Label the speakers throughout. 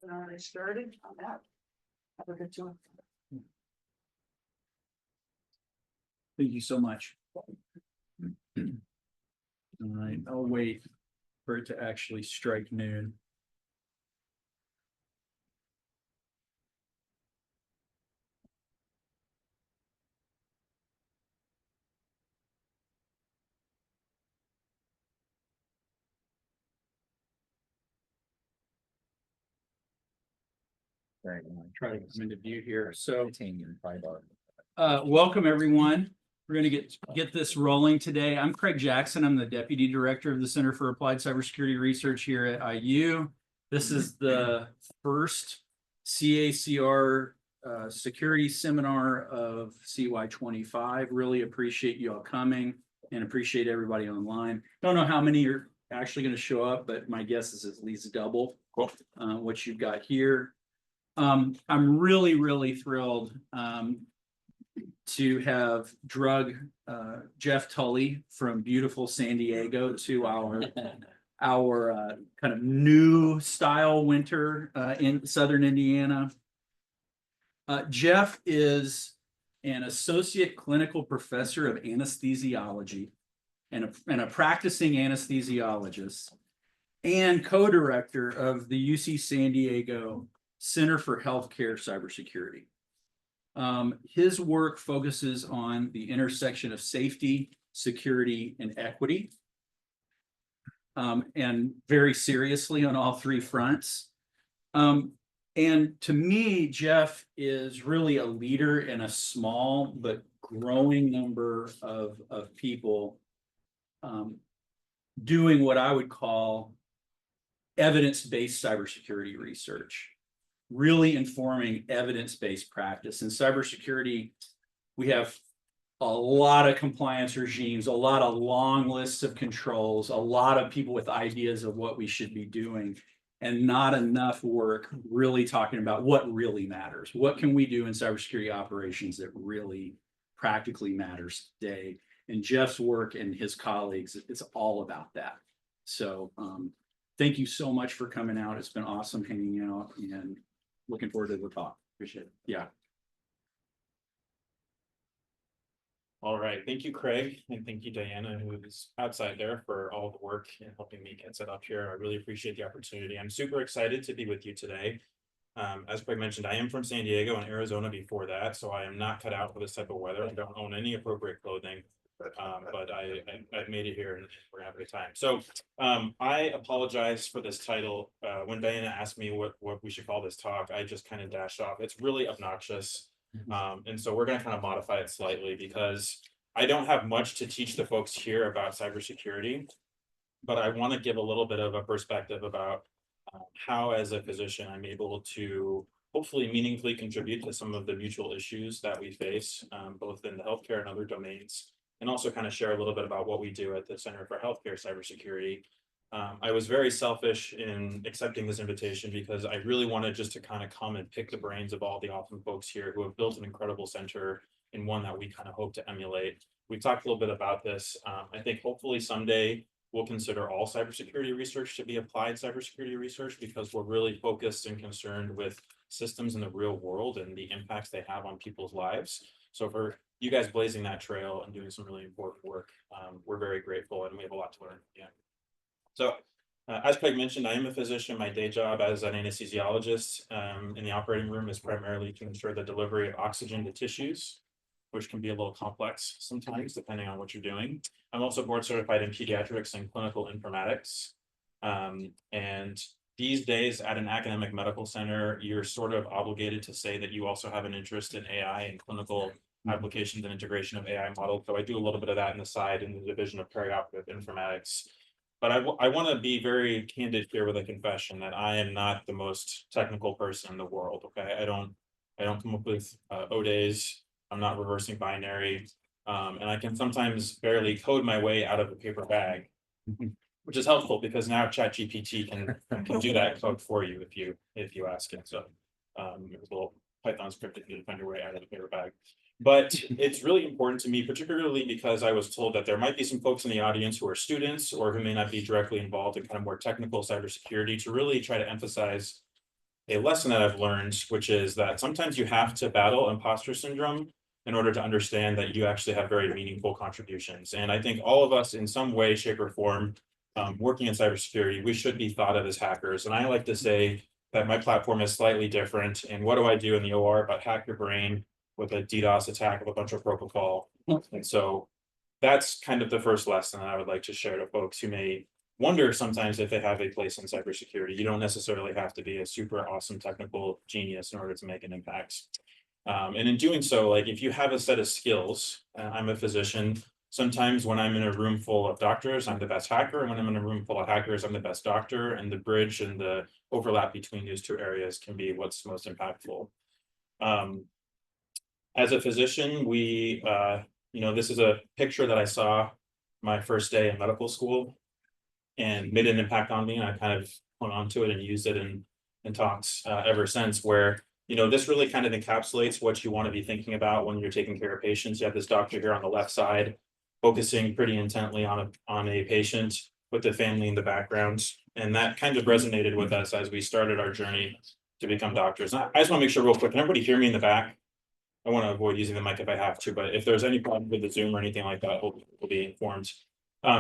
Speaker 1: Already started on that. Have a good one.
Speaker 2: Thank you so much. All right, I'll wait for it to actually strike noon.
Speaker 3: Right.
Speaker 2: Try to come into view here. So,
Speaker 3: Titanium fiber.
Speaker 2: welcome everyone. We're going to get this rolling today. I'm Craig Jackson. I'm the Deputy Director of the Center for Applied Cybersecurity Research here at IU. This is the first CACR security seminar of CY25. Really appreciate you all coming and appreciate everybody online. Don't know how many are actually going to show up, but my guess is at least double what you've got here. I'm really thrilled to have drug Jeff Tully from beautiful San Diego to our kind of new style winter in Southern Indiana. Jeff is an associate clinical professor of anesthesiology and a practicing anesthesiologist and co-director of the UC San Diego Center for Healthcare Cybersecurity. His work focuses on the intersection of safety, security, and equity, and very seriously on all three fronts. And to me, Jeff is really a leader in a small but growing number of people doing what I would call evidence-based cybersecurity research, really informing evidence-based practice. In cybersecurity, we have a lot of compliance regimes, a lot of long lists of controls, a lot of people with ideas of what we should be doing, and not enough work really talking about what really matters. What can we do in cybersecurity operations that really practically matters today? And Jeff's work and his colleagues, it's all about that. So thank you so much for coming out. It's been awesome hanging out and looking forward to the talk. Appreciate it. Yeah.
Speaker 4: All right, thank you, Craig, and thank you, Diana, who is outside there, for all the work in helping me get set up here. I really appreciate the opportunity. I'm super excited to be with you today. As Craig mentioned, I am from San Diego and Arizona before that, so I am not cut out for this type of weather. I don't own any appropriate clothing, but I've made it here and we're gonna have a good time. So I apologize for this title. When Diana asked me what we should call this talk, I just kind of dashed off. It's really obnoxious. And so we're going to kind of modify it slightly because I don't have much to teach the folks here about cybersecurity, but I want to give a little bit of a perspective about how, as a physician, I'm able to hopefully meaningfully contribute to some of the mutual issues that we face, both in the healthcare and other domains, and also kind of share a little bit about what we do at the Center for Healthcare Cybersecurity. I was very selfish in accepting this invitation because I really wanted just to kind of come and pick the brains of all the awesome folks here who have built an incredible center and one that we kind of hope to emulate. We talked a little bit about this. I think hopefully someday we'll consider all cybersecurity research to be applied cybersecurity research because we're really focused and concerned with systems in the real world and the impacts they have on people's lives. So for you guys blazing that trail and doing some really important work, we're very grateful and we have a lot to learn. Yeah. So as Craig mentioned, I am a physician. My day job as an anesthesiologist in the operating room is primarily to ensure the delivery of oxygen to tissues, which can be a little complex sometimes depending on what you're doing. I'm also board certified in pediatrics and clinical informatics. And these days at an academic medical center, you're sort of obligated to say that you also have an interest in AI and clinical applications and integration of AI models. So I do a little bit of that on the side in the division of perioperative informatics. But I want to be very candid here with a confession that I am not the most technical person in the world. Okay, I don't come up with ODAs. I'm not reversing binary, and I can sometimes barely code my way out of a paper bag, which is helpful because now ChatGPT can do that code for you if you ask it. So there's a little Python script that you can find your way out of the paper bag. But it's really important to me, particularly because I was told that there might be some folks in the audience who are students or who may not be directly involved in kind of more technical cybersecurity, to really try to emphasize a lesson that I've learned, which is that sometimes you have to battle imposter syndrome in order to understand that you actually have very meaningful contributions. And I think all of us in some way, shape, or form, working in cybersecurity, we should be thought of as hackers. And I like to say that my platform is slightly different. And what do I do in the OR but hack your brain with a DDoS attack of a bunch of protocol? And so that's kind of the first lesson that I would like to share to folks who may wonder sometimes if they have a place in cybersecurity. You don't necessarily have to be a super awesome technical genius in order to make an impact. And in doing so, like if you have a set of skills, I'm a physician. Sometimes when I'm in a room full of doctors, I'm the best hacker. And when I'm in a room full of hackers, I'm the best doctor. And the bridge and the overlap between these two areas can be what's most impactful. As a physician, we, this is a picture that I saw my first day in medical school and made an impact on me. And I kind of hung on to it and used it in talks ever since, where this really kind of encapsulates what you want to be thinking about when you're taking care of patients. You have this doctor here on the left side, focusing pretty intently on a patient with the family in the background. And that kind of resonated with us as we started our journey to become doctors. And I just want to make sure real quick, can everybody hear me in the back? I want to avoid using the mic if I have to, but if there's any problem with the Zoom or anything like that, we'll be informed.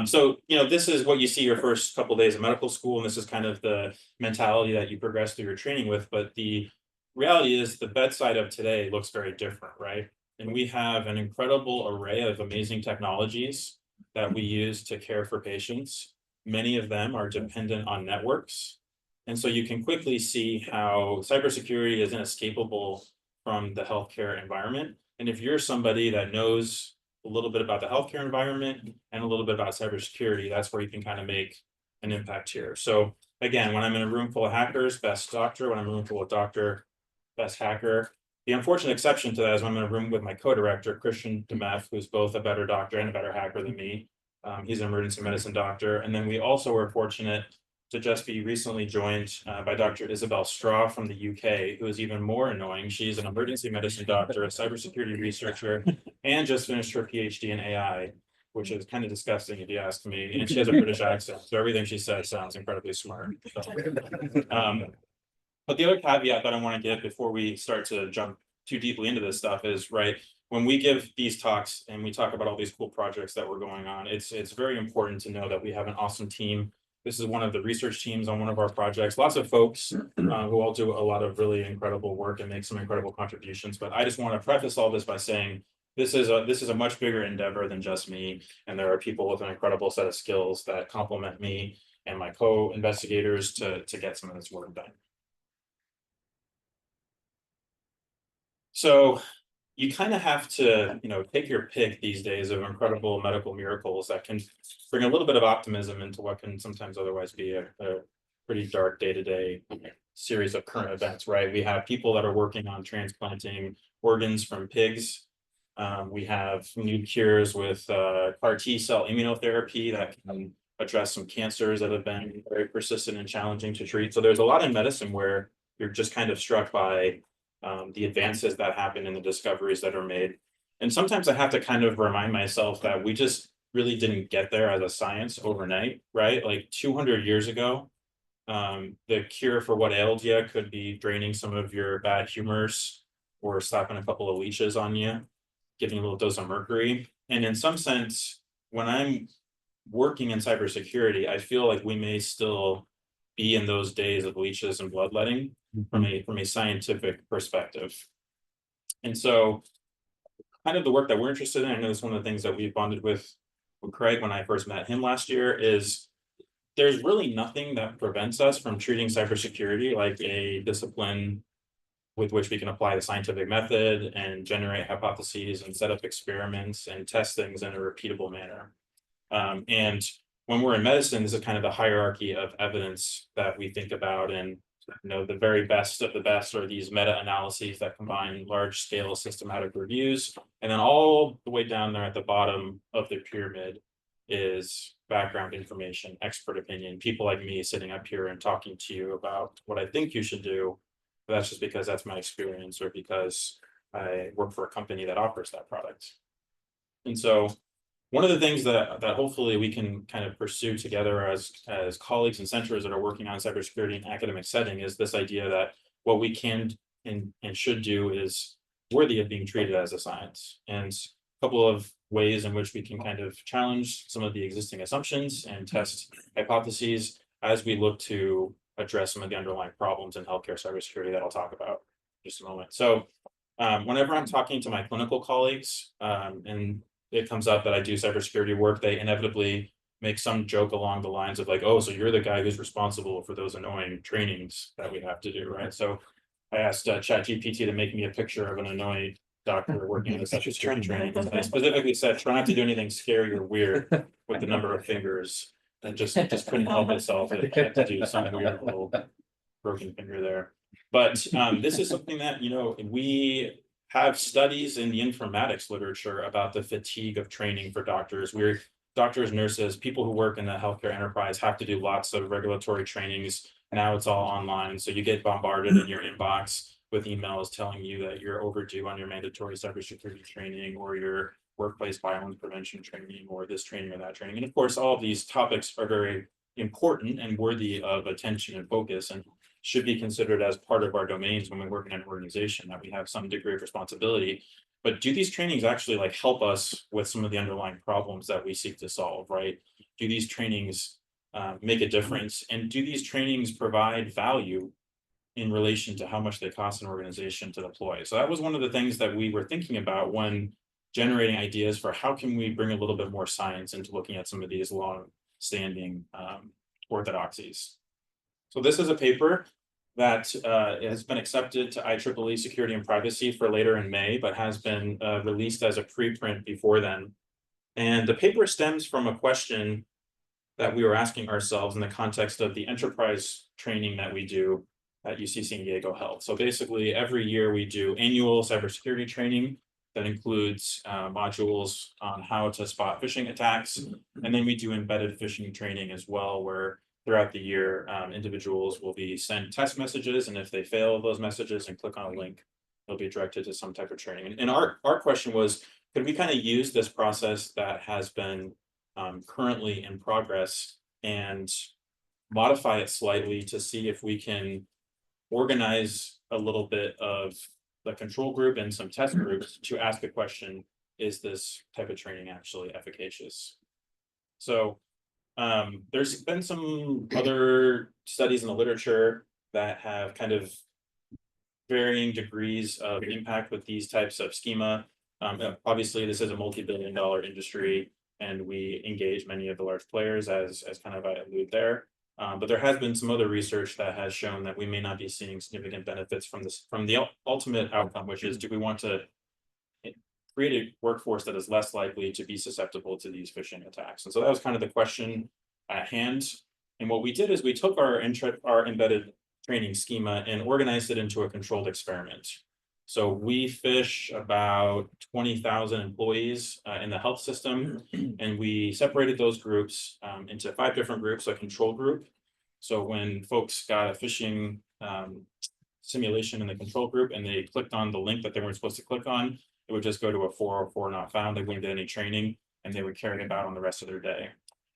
Speaker 4: So, this is what you see your first couple of days of medical school, and this is kind of the mentality that you progress through your training with. But the reality is the bedside of today looks very different, right? And we have an incredible array of amazing technologies that we use to care for patients. Many of them are dependent on networks. And so you can quickly see how cybersecurity is inescapable from the healthcare environment. And if you're somebody that knows a little bit about the healthcare environment and a little bit about cybersecurity, that's where you can kind of make an impact here. So again, when I'm in a room full of hackers, best doctor. When I'm in a room full of doctor, best hacker. The unfortunate exception to that is when I'm in a room with my co-director, Christian Demeth, who's both a better doctor and a better hacker than me. He's an emergency medicine doctor. And then we also were fortunate to just be recently joined by Dr. Isabel Straw from the UK, who is even more annoying. She's an emergency medicine doctor, a cybersecurity researcher, and just finished her PhD in AI, which is kind of disgusting if you ask me. And she has a British accent, so everything she says sounds incredibly smart. So, but the other caveat that I want to give before we start to jump too deeply into this stuff is, right, when we give these talks and we talk about all these cool projects that we're going on, it's very important to know that we have an awesome team. This is one of the research teams on one of our projects. Lots of folks who all do a lot of really incredible work and make some incredible contributions. But I just want to preface all this by saying this is a much bigger endeavor than just me. And there are people with an incredible set of skills that complement me and my co-investigators to get some of this work done. So you kind of have to, take your pick these days of incredible medical miracles that can bring a little bit of optimism into what can sometimes otherwise be a pretty dark day-to-day series of current events, right? We have people that are working on transplanting organs from pigs. We have new cures with CAR T-cell immunotherapy that can address some cancers that have been very persistent and challenging to treat. So there's a lot in medicine where you're just kind of struck by the advances that happen and the discoveries that are made. And sometimes I have to kind of remind myself that we just really didn't get there as a science overnight, right? Like 200 years ago, the cure for what ailed you could be draining some of your bad humors or slapping a couple of leeches on you, giving a little dose of mercury. And in some sense, when I'm working in cybersecurity, I feel like we may still be in those days of leeches and bloodletting from a scientific perspective. And so kind of the work that we're interested in, I know it's one of the things that we bonded with Craig when I first met him last year, is there's really nothing that prevents us from treating cybersecurity like a discipline with which we can apply the scientific method and generate hypotheses and set up experiments and test things in a repeatable manner. And when we're in medicine, this is kind of the hierarchy of evidence that we think about. And the very best of the best are these meta-analyses that combine large-scale systematic reviews. And then all the way down there at the bottom of the pyramid is background information, expert opinion, people like me sitting up here and talking to you about what I think you should do. But that's just because that's my experience or because I work for a company that offers that product. And so one of the things that hopefully we can kind of pursue together as colleagues and centers that are working on cybersecurity in academic setting is this idea that what we can and should do is worthy of being treated as a science. And a couple of ways in which we can kind of challenge some of the existing assumptions and test hypotheses as we look to address some of the underlying problems in healthcare cybersecurity that I'll talk about in just a moment. So whenever I'm talking to my clinical colleagues, and it comes up that I do cybersecurity work, they inevitably make some joke along the lines of like, oh, so you're the guy who's responsible for those annoying trainings that we have to do, right? So I asked ChatGPT to make me a picture of an annoying doctor working in a cybersecurity training. And I specifically said, try not to do anything scary or weird with the number of fingers. And just couldn't help itself. It had to do some weird little broken finger there. But this is something that, you know, we have studies in the informatics literature about the fatigue of training for doctors. We're doctors, nurses, people who work in the healthcare enterprise have to do lots of regulatory trainings. Now it's all online. So you get bombarded in your inbox with emails telling you that you're overdue on your mandatory cybersecurity training or your workplace violence prevention training or this training or that training. And of course, all of these topics are very important and worthy of attention and focus and should be considered as part of our domains when we work in an organization, that we have some degree of responsibility. But do these trainings actually like help us with some of the underlying problems that we seek to solve, right? Do these trainings make a difference? And do these trainings provide value in relation to how much they cost an organization to deploy? So that was one of the things that we were thinking about when generating ideas for how can we bring a little bit more science into looking at some of these long-standing orthodoxies. So this is a paper that has been accepted to IEEE Security and Privacy for later in May, but has been released as a preprint before then. And the paper stems from a question that we were asking ourselves in the context of the enterprise training that we do at UC San Diego Health. So basically, every year we do annual cybersecurity training that includes modules on how to spot phishing attacks. And then we do embedded phishing training as well, where throughout the year, individuals will be sent test messages. And if they fail those messages and click on a link, they'll be directed to some type of training. And our question was, could we kind of use this process that has been currently in progress and modify it slightly to see if we can organize a little bit of the control group and some test groups to ask a question, is this type of training actually efficacious? So there's been some other studies in the literature that have kind of varying degrees of impact with these types of schema. Obviously, this is a multi-billion-dollar industry, and we engage many of the large players, as kind of I allude there. But there has been some other research that has shown that we may not be seeing significant benefits from this, from the ultimate outcome, which is, do we want to create a workforce that is less likely to be susceptible to these phishing attacks? And so that was kind of the question at hand. And what we did is we took our embedded training schema and organized it into a controlled experiment. So we fish about 20,000 employees in the health system, and we separated those groups into 5 different groups, a control group. So when folks got a phishing simulation in the control group and they clicked on the link that they weren't supposed to click on, it would just go to a 404 not found. They wouldn't get any training, and they would carry it out on the rest of their day.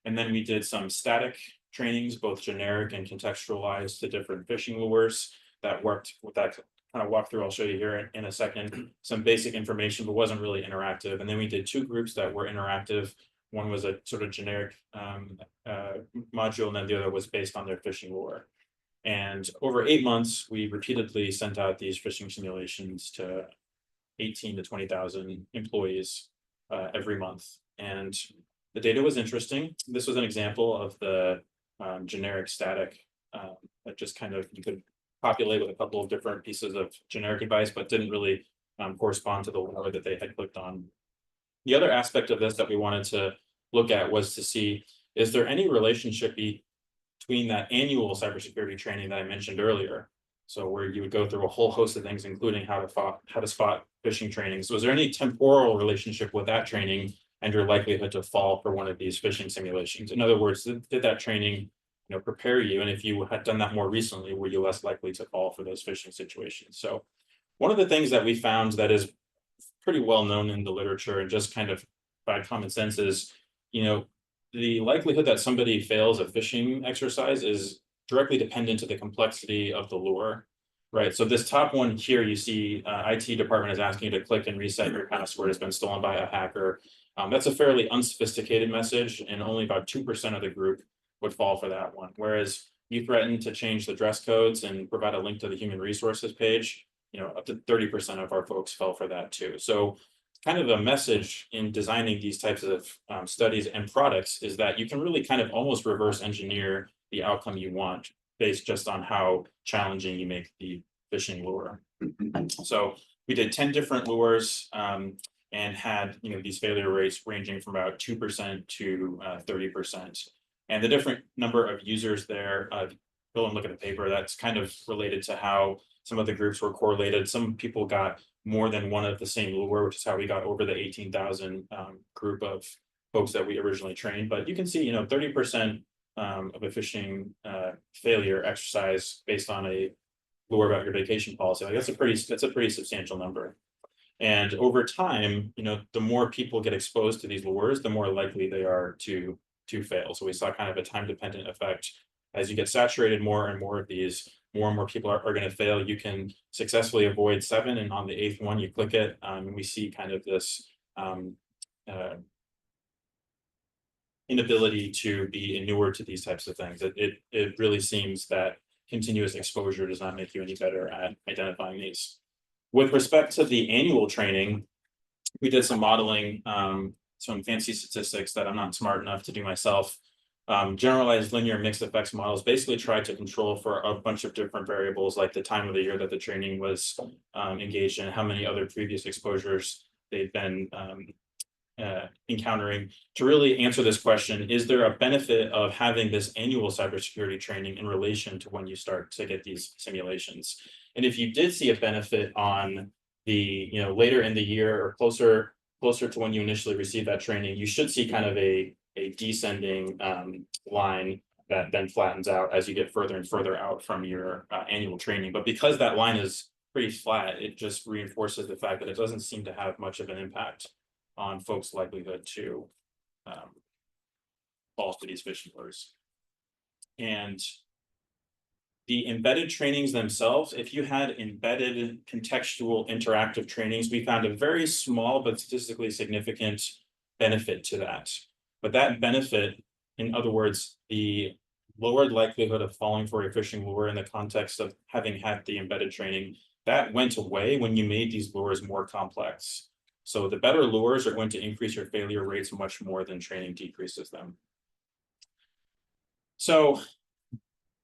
Speaker 4: And then we did some static trainings, both generic and contextualized to different phishing lures that worked with that kind of walk through. I'll show you here in a second, some basic information, but wasn't really interactive. And then we did 2 groups that were interactive. One was a sort of generic module, and then the other was based on their phishing lure. And over 8 months, we repeatedly sent out these phishing simulations to 18 to 20,000 employees every month. And the data was interesting. This was an example of the generic static that just kind of, you could populate with a couple of different pieces of generic advice, but didn't really correspond to the lure that they had clicked on. The other aspect of this that we wanted to look at was to see, is there any relationship between that annual cybersecurity training that I mentioned earlier? So where you would go through a whole host of things, including how to spot phishing trainings. So was there any temporal relationship with that training and your likelihood to fall for one of these phishing simulations? In other words, did that training prepare you? And if you had done that more recently, were you less likely to fall for those phishing situations? So one of the things that we found that is pretty well known in the literature and just kind of by common sense is, the likelihood that somebody fails a phishing exercise is directly dependent to the complexity of the lure. Right, so this top one here, you see, IT department is asking you to click and reset your password. It's been stolen by a hacker. That's a fairly unsophisticated message, and only about 2% of the group would fall for that one. Whereas you threaten to change the dress codes and provide a link to the human resources page, up to 30% of our folks fell for that too. So kind of a message in designing these types of studies and products is that you can really kind of almost reverse engineer the outcome you want based just on how challenging you make the phishing lure. So we did 10 different lures and had these failure rates ranging from about 2% to 30%. And the different number of users there, go and look at the paper, that's kind of related to how some of the groups were correlated. Some people got more than one of the same lure, which is how we got over the 18,000 group of folks that we originally trained. But you can see, 30% of a phishing failure exercise based on a lure about your vacation policy. Like that's a pretty substantial number. And over time, the more people get exposed to these lures, the more likely they are to fail. So we saw kind of a time-dependent effect. As you get saturated more and more of these, more and more people are going to fail. You can successfully avoid 7, and on the 8th one, you click it, and we see kind of this inability to be inured to these types of things. It really seems that continuous exposure does not make you any better at identifying these. With respect to the annual training, we did some modeling, some fancy statistics that I'm not smart enough to do myself. Generalized linear mixed effects models basically tried to control for a bunch of different variables, like the time of the year that the training was engaged in, how many other previous exposures they've been encountering, to really answer this question: is there a benefit of having this annual cybersecurity training in relation to when you start to get these simulations? And if you did see a benefit on the later in the year or closer to when you initially received that training, you should see kind of a descending line that then flattens out as you get further and further out from your annual training. But because that line is pretty flat, it just reinforces the fact that it doesn't seem to have much of an impact on folks' likelihood to fall for these phishing lures. And the embedded trainings themselves, if you had embedded contextual interactive trainings, we found a very small but statistically significant benefit to that. But that benefit, in other words, the lowered likelihood of falling for a phishing lure in the context of having had the embedded training, that went away when you made these lures more complex. So the better lures are going to increase your failure rates much more than training decreases them. So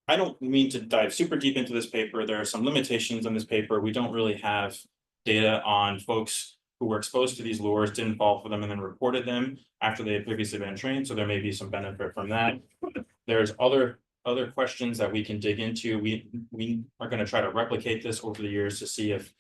Speaker 4: I don't mean to dive super deep into this paper. There are some limitations on this paper. We don't really have data on folks who were exposed to these lures, didn't fall for them, and then reported them after they had previously been trained. So there may be some benefit from that. There's other questions that we can dig into. We are going to try to replicate this over the years to see if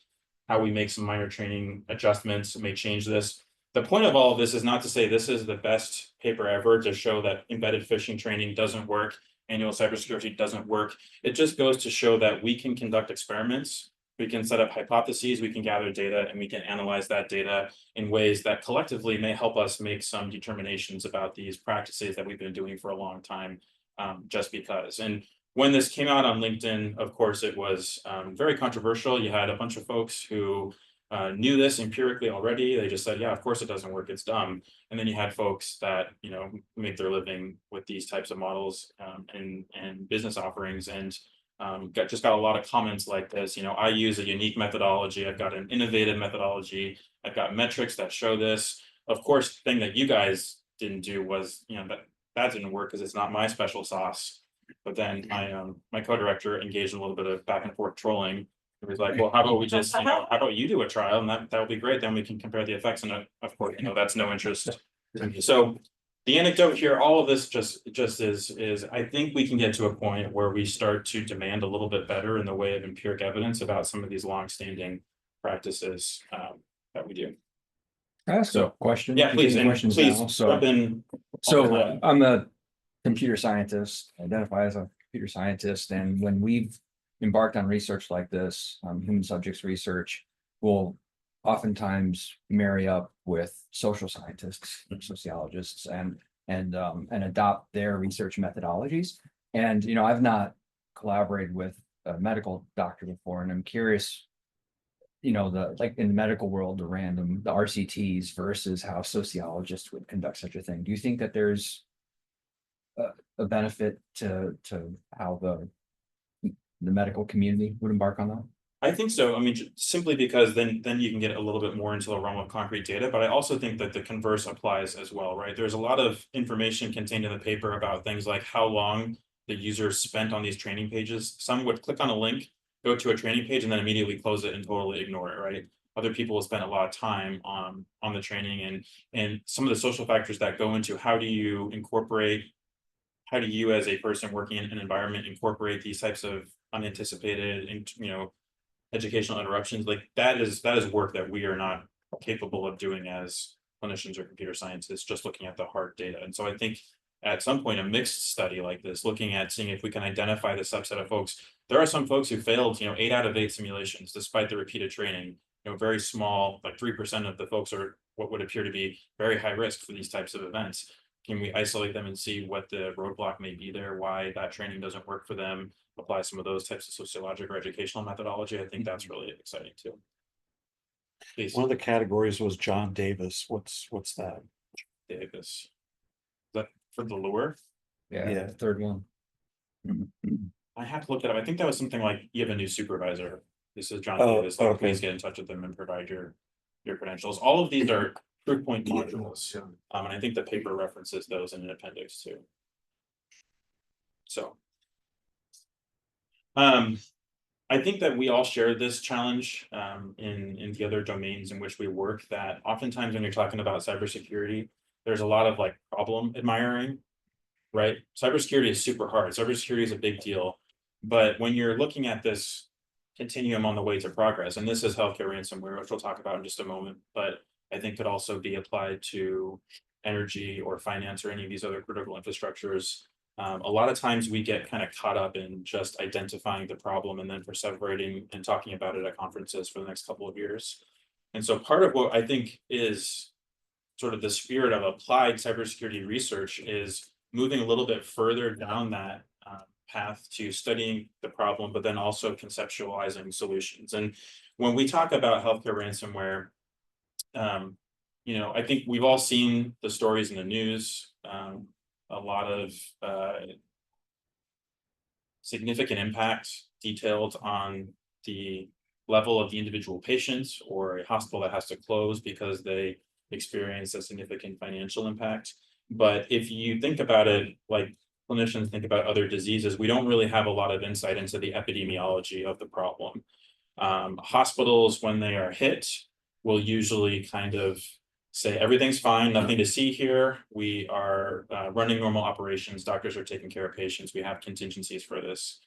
Speaker 4: how we make some minor training adjustments may change this. The point of all of this is not to say this is the best paper ever to show that embedded phishing training doesn't work, annual cybersecurity doesn't work. It just goes to show that we can conduct experiments, we can set up hypotheses, we can gather data, and we can analyze that data in ways that collectively may help us make some determinations about these practices that we've been doing for a long time, just because. And when this came out on LinkedIn, of course, it was very controversial. You had a bunch of folks who knew this empirically already. They just said, yeah, of course it doesn't work, it's dumb. And then you had folks that make their living with these types of models and business offerings, and got a lot of comments like this. I use a unique methodology, I've got an innovative methodology, I've got metrics that show this. Of course, the thing that you guys didn't do was that didn't work because it's not my special sauce. But then my co-director engaged in a little bit of back and forth trolling. It was like, well, how about we just, how about you do a trial, and that would be great. Then we can compare the effects. And of course, that's no interest. So the anecdote here, all of this just is I think we can get to a point where we start to demand a little bit better in the way of empiric evidence about some of these longstanding practices that we do.
Speaker 3: Can I ask a question?
Speaker 4: Yeah, please. And please jump in.
Speaker 3: So I'm a computer scientist, identify as a computer scientist, and when we've embarked on research like this, human subjects research, will oftentimes marry up with social scientists, sociologists, and adopt their research methodologies. And I've not collaborated with a medical doctor before, and I'm curious, like in the medical world, the RCTs versus how sociologists would conduct such a thing. Do you think that there's a benefit to how the medical community would embark on that?
Speaker 4: I think so. I mean, simply because then you can get a little bit more into the realm of concrete data, but I also think that the converse applies as well, right? There's a lot of information contained in the paper about things like how long the users spent on these training pages. Some would click on a link, go to a training page, and then immediately close it and totally ignore it, right? Other people will spend a lot of time on the training, and some of the social factors that go into how do you as a person working in an environment incorporate these types of unanticipated and educational interruptions. Like that is work that we are not capable of doing as clinicians or computer scientists, just looking at the hard data. And so I think at some point a mixed study like this, looking at seeing if we can identify the subset of folks. There are some folks who failed 8 out of 8 simulations despite the repeated training. Very small, like 3% of the folks are what would appear to be very high risk for these types of events. Can we isolate them and see what the roadblock may be there, why that training doesn't work for them, apply some of those types of sociological or educational methodology? I think that's really exciting too. Please.
Speaker 5: One of the categories was John Davis. What's that?
Speaker 4: Davis. Is that for the lure?
Speaker 3: Yeah, the third one.
Speaker 4: I have to look it up. I think that was something like you have a new supervisor. This is John
Speaker 5: Oh,
Speaker 4: Davis. Like,
Speaker 5: okay.
Speaker 4: please get in touch with them and provide your credentials. All of these are proof point modules. And I think the paper references those in an appendix too. So I think that we all share this challenge in the other domains in which we work, that oftentimes when you're talking about cybersecurity, there's a lot of like problem admiring, right? Cybersecurity is super hard. Cybersecurity is a big deal. But when you're looking at this continuum on the way to progress, and this is healthcare ransomware, which we'll talk about in just a moment, but I think could also be applied to energy or finance or any of these other critical infrastructures. A lot of times we get kind of caught up in just identifying the problem and then perseverating and talking about it at conferences for the next couple of years. And so part of what I think is sort of the spirit of applied cybersecurity research is moving a little bit further down that path to studying the problem, but then also conceptualizing solutions. And when we talk about healthcare ransomware, I think we've all seen the stories in the news. A lot of significant impact detailed on the level of the individual patients or a hospital that has to close because they experience a significant financial impact. But if you think about it, like clinicians think about other diseases, we don't really have a lot of insight into the epidemiology of the problem. Hospitals, when they are hit, will usually kind of say everything's fine, nothing to see here. We are running normal operations. Doctors are taking care of patients. We have contingencies for this.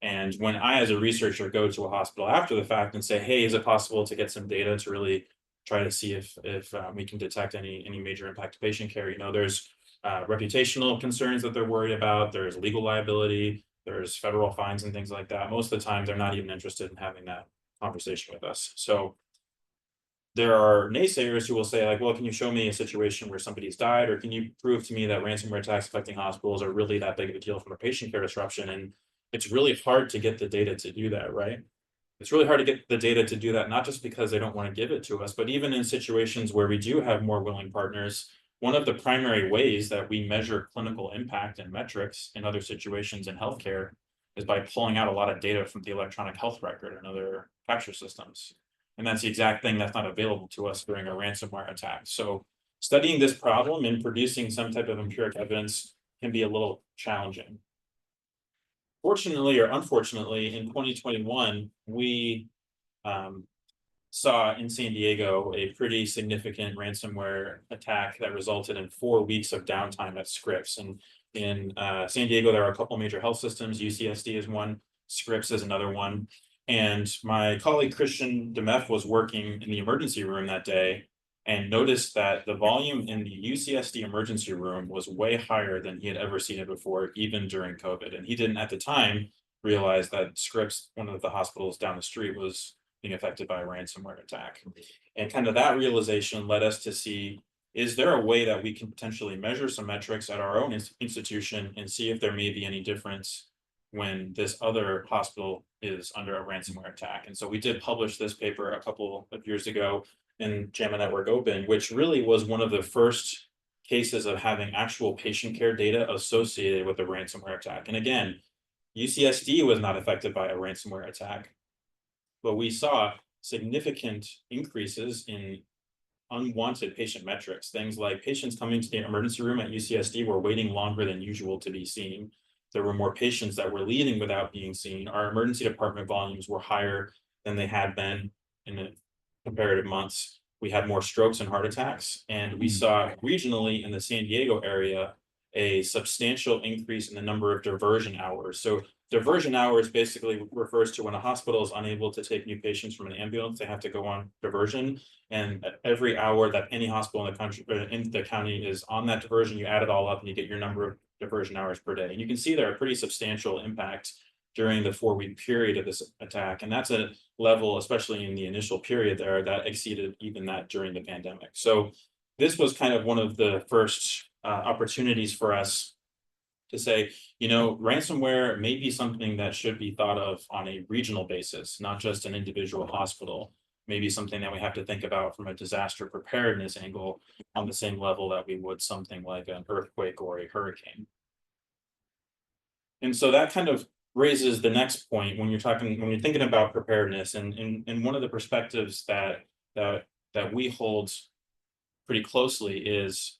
Speaker 4: And when I, as a researcher, go to a hospital after the fact and say, hey, is it possible to get some data to really try to see if we can detect any major impact to patient care? There's reputational concerns that they're worried about. There's legal liability. There's federal fines and things like that. Most of the time, they're not even interested in having that conversation with us. So there are naysayers who will say, like, well, can you show me a situation where somebody's died, or can you prove to me that ransomware attacks affecting hospitals are really that big of a deal from a patient care disruption? And it's really hard to get the data to do that, right? It's really hard to get the data to do that, not just because they don't want to give it to us, but even in situations where we do have more willing partners. One of the primary ways that we measure clinical impact and metrics in other situations in healthcare is by pulling out a lot of data from the electronic health record and other capture systems. And that's the exact thing that's not available to us during a ransomware attack. So studying this problem and producing some type of empiric evidence can be a little challenging. Fortunately or unfortunately, in 2021, we saw in San Diego a pretty significant ransomware attack that resulted in 4 weeks of downtime at Scripps. And in San Diego, there are a couple major health systems. UCSD is one, Scripps is another one. And my colleague Christian Demeth was working in the emergency room that day and noticed that the volume in the UCSD emergency room was way higher than he had ever seen it before, even during COVID. And he didn't at the time realize that Scripps, one of the hospitals down the street, was being affected by a ransomware attack. And kind of that realization led us to see, is there a way that we can potentially measure some metrics at our own institution and see if there may be any difference when this other hospital is under a ransomware attack. And so we did publish this paper a couple of years ago in JAMA Network Open, which really was one of the first cases of having actual patient care data associated with a ransomware attack. And again, UCSD was not affected by a ransomware attack, but we saw significant increases in unwanted patient metrics. Things like patients coming to the emergency room at UCSD were waiting longer than usual to be seen. There were more patients that were leaving without being seen. Our emergency department volumes were higher than they had been in the comparative months. We had more strokes and heart attacks, and we saw regionally in the San Diego area a substantial increase in the number of diversion hours. So diversion hours basically refers to when a hospital is unable to take new patients from an ambulance, they have to go on diversion. And every hour that any hospital in the country, in the county is on that diversion, you add it all up and you get your number of diversion hours per day. And you can see there a pretty substantial impact during the 4-week period of this attack. And that's a level, especially in the initial period there, that exceeded even that during the pandemic. So this was kind of one of the first opportunities for us to say, you know, ransomware may be something that should be thought of on a regional basis, not just an individual hospital. Maybe something that we have to think about from a disaster preparedness angle on the same level that we would something like an earthquake or a hurricane. And so that kind of raises the next point when you're thinking about preparedness, and one of the perspectives that we hold pretty closely is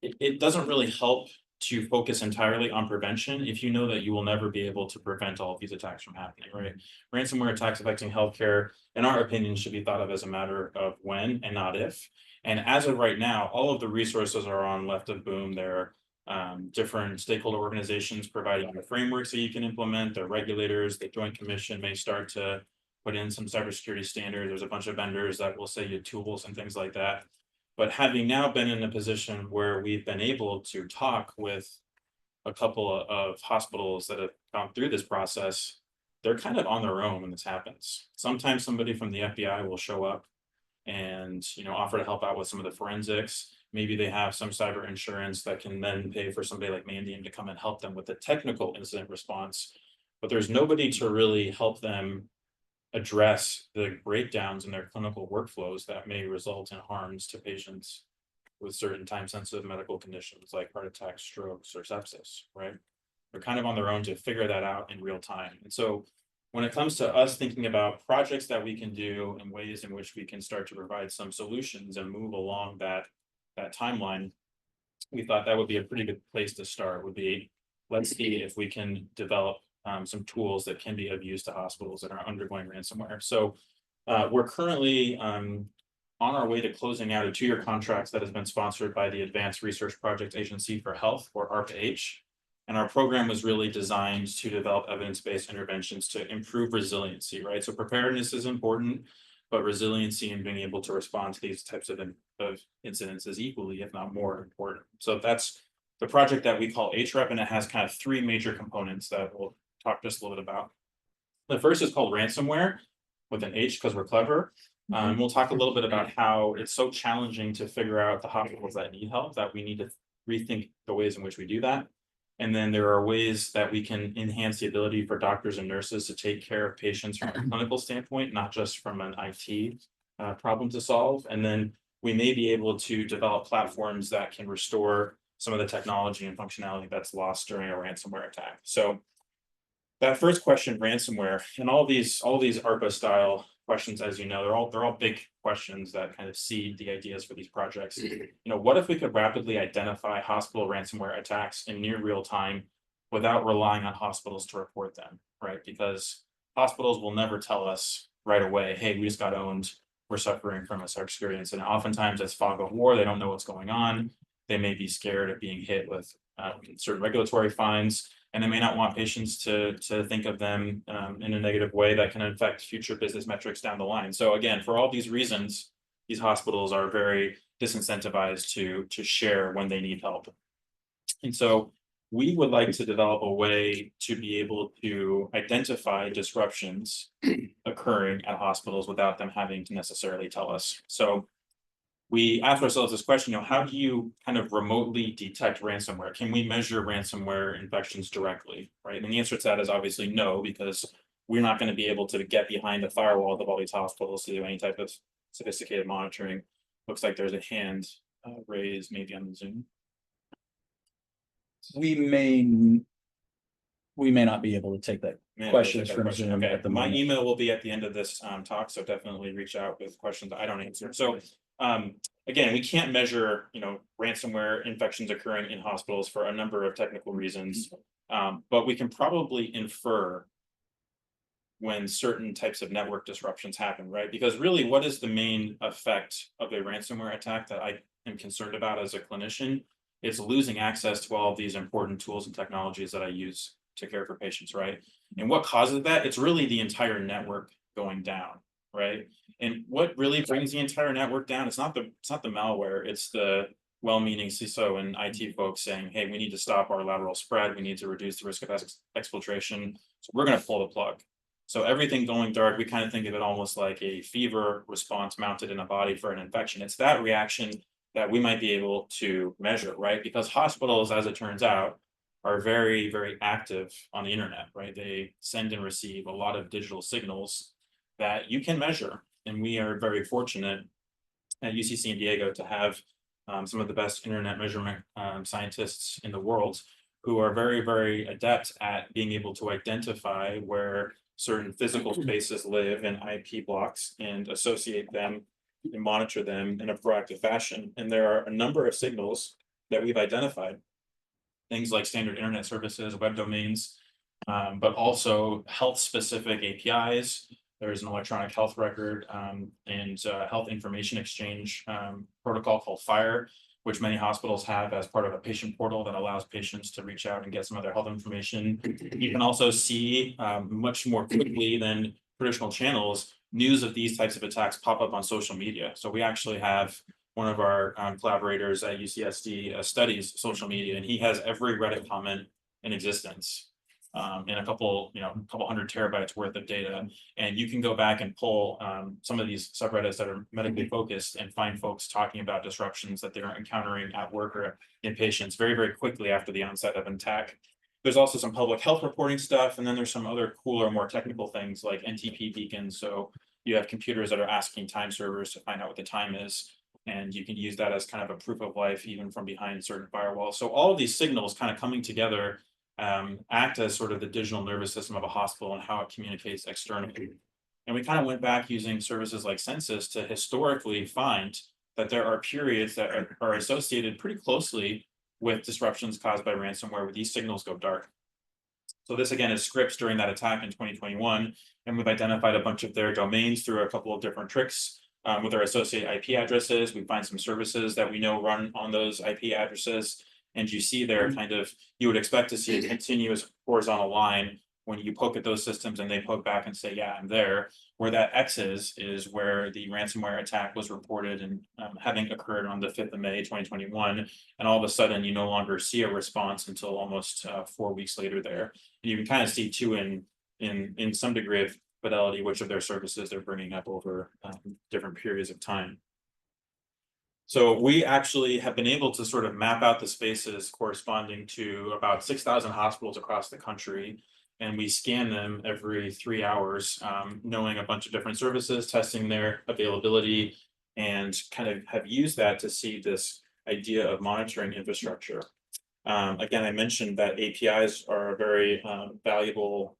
Speaker 4: it doesn't really help to focus entirely on prevention if you know that you will never be able to prevent all of these attacks from happening, right? Ransomware attacks affecting healthcare, in our opinion, should be thought of as a matter of when and not if. And as of right now, all of the resources are on left of boom. There are different stakeholder organizations providing the frameworks that you can implement. The regulators, the Joint Commission may start to put in some cybersecurity standards. There's a bunch of vendors that will say you tools and things like that. But having now been in a position where we've been able to talk with a couple of hospitals that have gone through this process, they're kind of on their own when this happens. Sometimes somebody from the FBI will show up and, you know, offer to help out with some of the forensics. Maybe they have some cyber insurance that can then pay for somebody like Mandium to come and help them with the technical incident response. But there's nobody to really help them address the breakdowns in their clinical workflows that may result in harms to patients with certain time-sensitive medical conditions like heart attacks, strokes, or sepsis, right? They're kind of on their own to figure that out in real time. And so when it comes to us thinking about projects that we can do and ways in which we can start to provide some solutions and move along that timeline, we thought that would be a pretty good place to start, would be, let's see if we can develop some tools that can be of use to hospitals that are undergoing ransomware. So we're currently on our way to closing out a 2-year contract that has been sponsored by the Advanced Research Project Agency for Health, or ARPA-H. And our program was really designed to develop evidence-based interventions to improve resiliency, right? So preparedness is important, but resiliency and being able to respond to these types of incidents is equally, if not more important. So that's the project that we call HREP, and it has kind of 3 major components that we'll talk just a little bit about. The first is called ransomware, with an H because we're clever. We'll talk a little bit about how it's so challenging to figure out the hospitals that need help that we need to rethink the ways in which we do that. And then there are ways that we can enhance the ability for doctors and nurses to take care of patients from a clinical standpoint, not just from an IT problem to solve. And then we may be able to develop platforms that can restore some of the technology and functionality that's lost during a ransomware attack. So that first question, ransomware, and all these ARPA style questions, as you know, they're all big questions that kind of seed the ideas for these projects. You know, what if we could rapidly identify hospital ransomware attacks in near real time without relying on hospitals to report them, right? Because hospitals will never tell us right away, hey, we just got owned, we're suffering from a cybersecurity incident. Oftentimes it's fog of war, they don't know what's going on. They may be scared of being hit with certain regulatory fines, and they may not want patients to think of them in a negative way that can affect future business metrics down the line. So again, for all these reasons, these hospitals are very disincentivized to share when they need help. And so we would like to develop a way to be able to identify disruptions occurring at hospitals without them having to necessarily tell us. So we asked ourselves this question, how do you kind of remotely detect ransomware? Can we measure ransomware infections directly, right? And the answer to that is obviously no, because we're not going to be able to get behind the firewall of all these hospitals to do any type of sophisticated monitoring. Looks like there's a hand raised maybe on the Zoom.
Speaker 2: We may not be able to take that
Speaker 4: Man,
Speaker 2: questions
Speaker 4: that
Speaker 2: from
Speaker 4: question.
Speaker 2: Zoom
Speaker 4: Okay,
Speaker 2: at the
Speaker 4: my
Speaker 2: moment.
Speaker 4: email will be at the end of this talk, so definitely reach out with questions I don't answer. So again, we can't measure, ransomware infections occurring in hospitals for a number of technical reasons, but we can probably infer when certain types of network disruptions happen, right? Because really, what is the main effect of a ransomware attack that I am concerned about as a clinician? It's losing access to all of these important tools and technologies that I use to care for patients, right? And what causes that? It's really the entire network going down, right? And what really brings the entire network down? It's not the malware. It's the well-meaning CISO and IT folks saying, "Hey, we need to stop our lateral spread. We need to reduce the risk of exfiltration. So we're going to pull the plug." So everything going dark, we kind of think of it almost like a fever response mounted in a body for an infection. It's that reaction that we might be able to measure, right? Because hospitals, as it turns out, are very, very active on the internet, right? They send and receive a lot of digital signals that you can measure. And we are very fortunate at UC San Diego to have some of the best internet measurement scientists in the world who are very, very adept at being able to identify where certain physical spaces live in IP blocks and associate them and monitor them in a proactive fashion. And there are a number of signals that we've identified, things like standard internet services, web domains, but also health specific APIs. There's an electronic health record and health information exchange protocol called FHIR, which many hospitals have as part of a patient portal that allows patients to reach out and get some of their health information. You can also see much more quickly than traditional channels, news of these types of attacks pop up on social media. So we actually have one of our collaborators at UCSD studies social media, and he has every Reddit comment in existence. And a couple hundred terabytes worth of data. And you can go back and pull some of these subreddits that are medically focused and find folks talking about disruptions that they're encountering at work or in patients very, very quickly after the onset of an attack. There's also some public health reporting stuff, and then there's some other cooler, more technical things like NTP beacons. So you have computers that are asking time servers to find out what the time is, and you can use that as kind of a proof of life, even from behind certain firewalls. So all of these signals kind of coming together act as sort of the digital nervous system of a hospital and how it communicates externally. And we kind of went back using services like Census to historically find that there are periods that are associated pretty closely with disruptions caused by ransomwhere, where these signals go dark. So this again is scripts during that attack in 2021, and we've identified a bunch of their domains through a couple of different tricks with their associated IP addresses. We find some services that we know run on those IP addresses. And you see there kind of, you would expect to see a continuous horizontal line when you poke at those systems and they poke back and say, "Yeah, I'm there." Where that X is where the ransomware attack was reported and having occurred on the 5th of May, 2021. And all of a sudden, you no longer see a response until almost 4 weeks later there. And you can kind of see too in some degree of fidelity which of their services they're bringing up over different periods of time. So we actually have been able to sort of map out the spaces corresponding to about 6,000 hospitals across the country. And we scan them every 3 hours, knowing a bunch of different services, testing their availability, and kind of have used that to see this idea of monitoring infrastructure. Again, I mentioned that APIs are a very valuable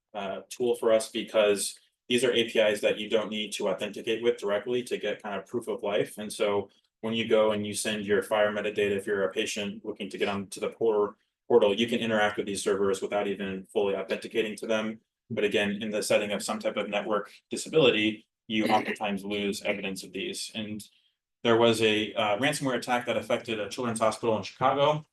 Speaker 4: tool for us because these are APIs that you don't need to authenticate with directly to get kind of proof of life. And so when you go and you send your FHIR metadata, if you're a patient looking to get onto the portal, you can interact with these servers without even fully authenticating to them. But again, in the setting of some type of network disability, you oftentimes lose evidence of these. And there was a ransomware attack that affected a children's hospital in Chicago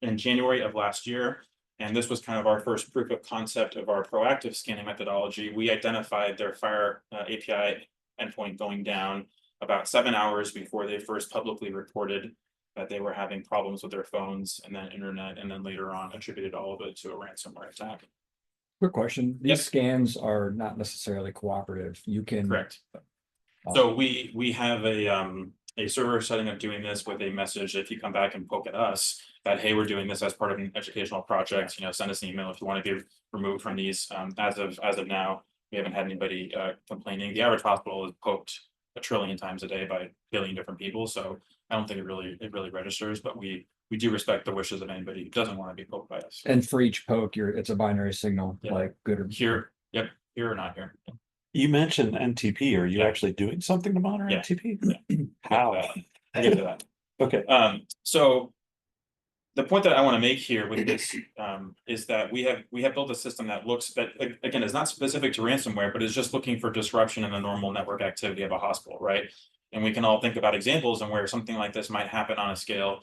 Speaker 4: in January of last year. And this was kind of our first proof of concept of our proactive scanning methodology. We identified their FHIR API endpoint going down about 7 hours before they first publicly reported that they were having problems with their phones and then internet, and then later on attributed all of it to a ransomware attack.
Speaker 3: Quick question. These scans are not necessarily cooperative. You can.
Speaker 4: Correct. So we have a server setting up doing this with a message, if you come back and poke at us, that, hey, we're doing this as part of an educational project, send us an email if you want to be removed from these. As of now, we haven't had anybody complaining. The average hospital is poked 1 trillion times a day by 1 billion different people. So I don't think it really registers, but we do respect the wishes of anybody who doesn't want to be poked by us.
Speaker 3: And for each poke, it's a binary signal,
Speaker 4: Yeah.
Speaker 3: like good or
Speaker 4: Here, yep, here or not here.
Speaker 5: You mentioned NTP. Are you
Speaker 4: Yeah.
Speaker 5: actually doing something to monitor
Speaker 4: Yeah.
Speaker 5: NTP?
Speaker 4: Yeah.
Speaker 5: How?
Speaker 4: I'll get to that.
Speaker 5: Okay.
Speaker 4: So the point that I want to make here with this is that we have built a system that looks that, again, is not specific to ransomware, but is just looking for disruption in the normal network activity of a hospital, right? And we can all think about examples and where something like this might happen on a scale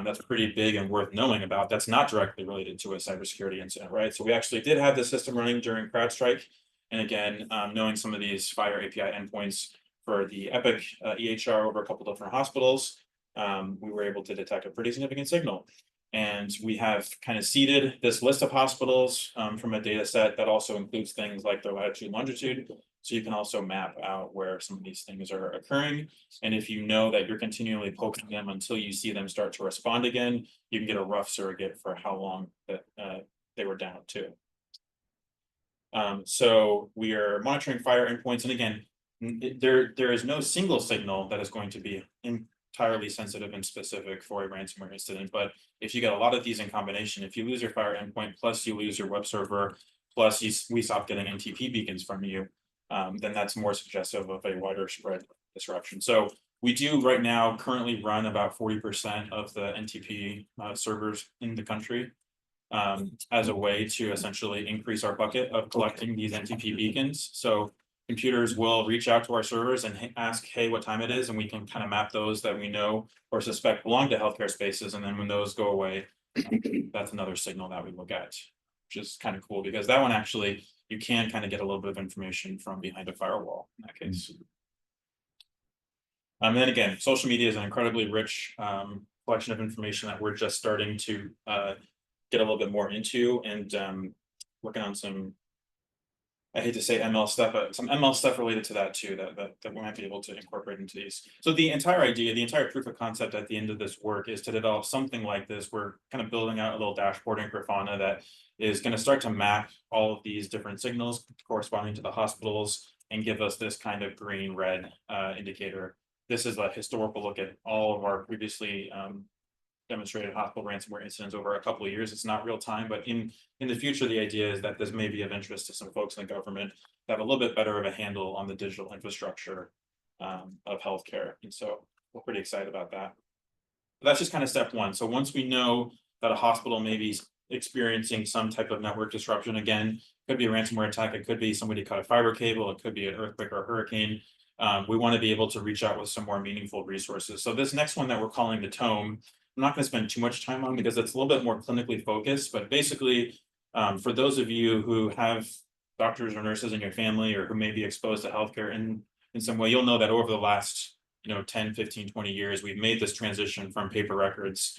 Speaker 4: that's pretty big and worth knowing about. That's not directly related to a cybersecurity incident, right? So we actually did have this system running during CrowdStrike, and again, knowing some of these FHIR API endpoints for the Epic EHR over a couple different hospitals, we were able to detect a pretty significant signal. And we have kind of seeded this list of hospitals from a data set that also includes things like their latitude and longitude. So you can also map out where some of these things are occurring. And if you know that you're continually poking them until you see them start to respond again, you can get a rough surrogate for how long that they were down to. So we are monitoring FHIR endpoints. And again, there is no single signal that is going to be entirely sensitive and specific for a ransomware incident. But if you get a lot of these in combination, if you lose your FHIR endpoint, plus you lose your web server, plus we stop getting NTP beacons from you, then that's more suggestive of a wider spread disruption. So we do right now currently run about 40% of the NTP servers in the country as a way to essentially increase our bucket of collecting these NTP beacons. So computers will reach out to our servers and ask, hey, what time it is, and we can kind of map those that we know or suspect belong to healthcare spaces. And then when those go away, that's another signal that we look at, which is kind of cool because that one actually, you can kind of get a little bit of information from behind a firewall in that case. And then again, social media is an incredibly rich collection of information that we're just starting to get a little bit more into, and working on some, I hate to say ML stuff, but some ML stuff related to that too, that we might be able to incorporate into these. So the entire idea, the entire proof of concept at the end of this work is to develop something like this. We're kind of building out a little dashboard in Grafana that is going to start to map all of these different signals corresponding to the hospitals and give us this kind of green-red indicator. This is a historical look at all of our previously demonstrated hospital ransomware incidents over a couple of years. It's not real time, but in the future, the idea is that this may be of interest to some folks in the government that have a little bit better of a handle on the digital infrastructure of healthcare. And so we're pretty excited about that. But that's just kind of step one. So once we know that a hospital may be experiencing some type of network disruption, again, it could be a ransomware attack, it could be somebody cut a fiber cable, it could be an earthquake or a hurricane. We want to be able to reach out with some more meaningful resources. So this next one that we're calling the tome, I'm not going to spend too much time on because it's a little bit more clinically focused, but basically, for those of you who have doctors or nurses in your family or who may be exposed to healthcare in some way, you'll know that over the last 10, 15, 20 years, we've made this transition from paper records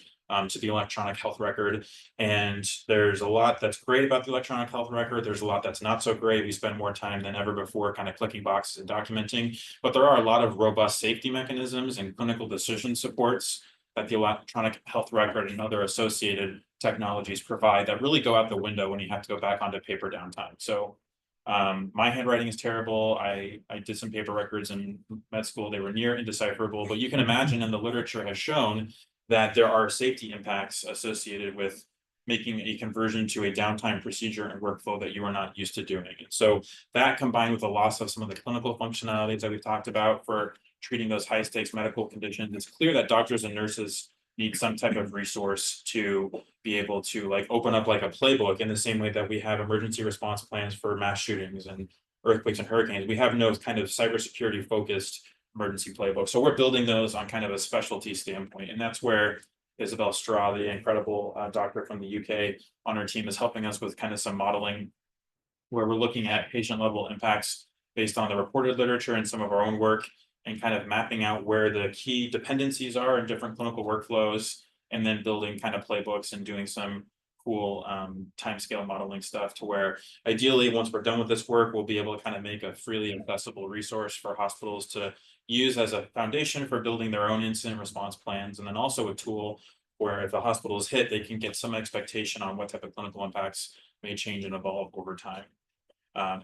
Speaker 4: to the electronic health record. And there's a lot that's great about the electronic health record. There's a lot that's not so great. We spend more time than ever before kind of clicking boxes and documenting, but there are a lot of robust safety mechanisms and clinical decision supports that the electronic health record and other associated technologies provide that really go out the window when you have to go back onto paper downtime. So my handwriting is terrible. I did some paper records in med school. They were near indecipherable, but you can imagine, and the literature has shown that there are safety impacts associated with making a conversion to a downtime procedure and workflow that you are not used to doing. And so that, combined with the loss of some of the clinical functionalities that we talked about for treating those high stakes medical conditions, it's clear that doctors and nurses need some type of resource to be able to open up like a playbook in the same way that we have emergency response plans for mass shootings and earthquakes and hurricanes. We have no kind of cybersecurity focused emergency playbook. So we're building those on kind of a specialty standpoint. And that's where Isabel Straw, the incredible doctor from the UK on our team, is helping us with kind of some modeling where we're looking at patient level impacts based on the reported literature and some of our own work, and kind of mapping out where the key dependencies are in different clinical workflows, and then building kind of playbooks and doing some cool timescale modeling stuff to where ideally, once we're done with this work, we'll be able to kind of make a freely accessible resource for hospitals to use as a foundation for building their own incident response plans, and then also a tool where if a hospital is hit, they can get some expectation on what type of clinical impacts may change and evolve over time.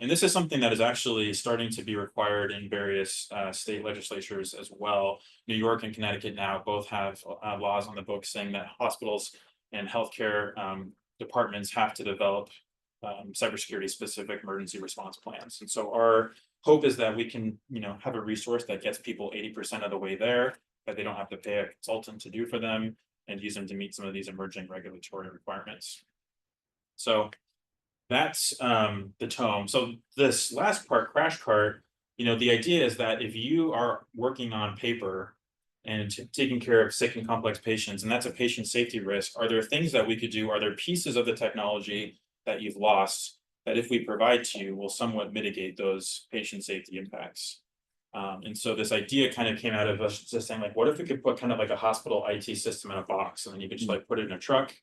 Speaker 4: And this is something that is actually starting to be required in various state legislatures as well. New York and Connecticut now both have laws on the books saying that hospitals and healthcare departments have to develop cybersecurity specific emergency response plans. And so our hope is that we can, have a resource that gets people 80% of the way there, that they don't have to pay a consultant to do for them, and use them to meet some of these emerging regulatory requirements. So that's the tome. So this last part, crash cart, the idea is that if you are working on paper and taking care of sick and complex patients, and that's a patient safety risk, are there things that we could do? Are there pieces of the technology that you've lost that if we provide to you will somewhat mitigate those patient safety impacts? And so this idea kind of came out of us just saying, like, what if we could put kind of like a hospital IT system in a box, and then you could just like put it in a truck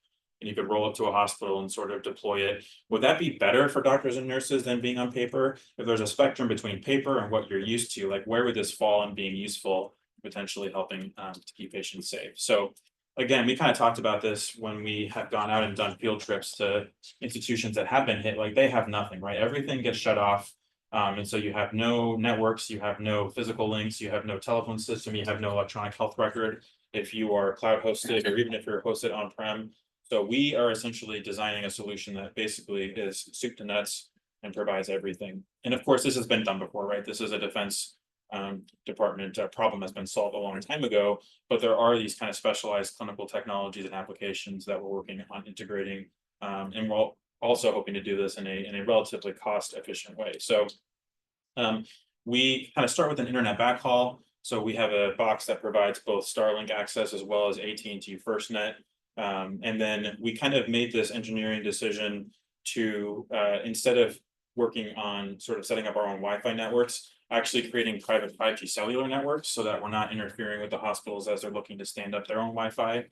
Speaker 4: and you could roll it to a hospital and sort of deploy it? Would that be better for doctors and nurses than being on paper? If there's a spectrum between paper and what you're used to, like where would this fall in being useful, potentially helping to keep patients safe? So again, we kind of talked about this when we have gone out and done field trips to institutions that have been hit. Like they have nothing, right? Everything gets shut off. And so you have no networks, you have no physical links, you have no telephone system, you have no electronic health record if you are cloud hosted, or even if you're hosted on-prem. So we are essentially designing a solution that basically is soup to nuts and provides everything. And of course, this has been done before, right? This is a defense department problem that's been solved a long time ago, but there are these kind of specialized clinical technologies and applications that we're working on integrating, and we're also hoping to do this in a relatively cost efficient way. So we kind of start with an internet backhaul. So we have a box that provides both Starlink access as well as AT&T FirstNet. And then we kind of made this engineering decision to, instead of working on sort of setting up our own Wi-Fi networks, actually creating private 5G cellular networks so that we're not interfering with the hospitals as they're looking to stand up their own Wi-Fi.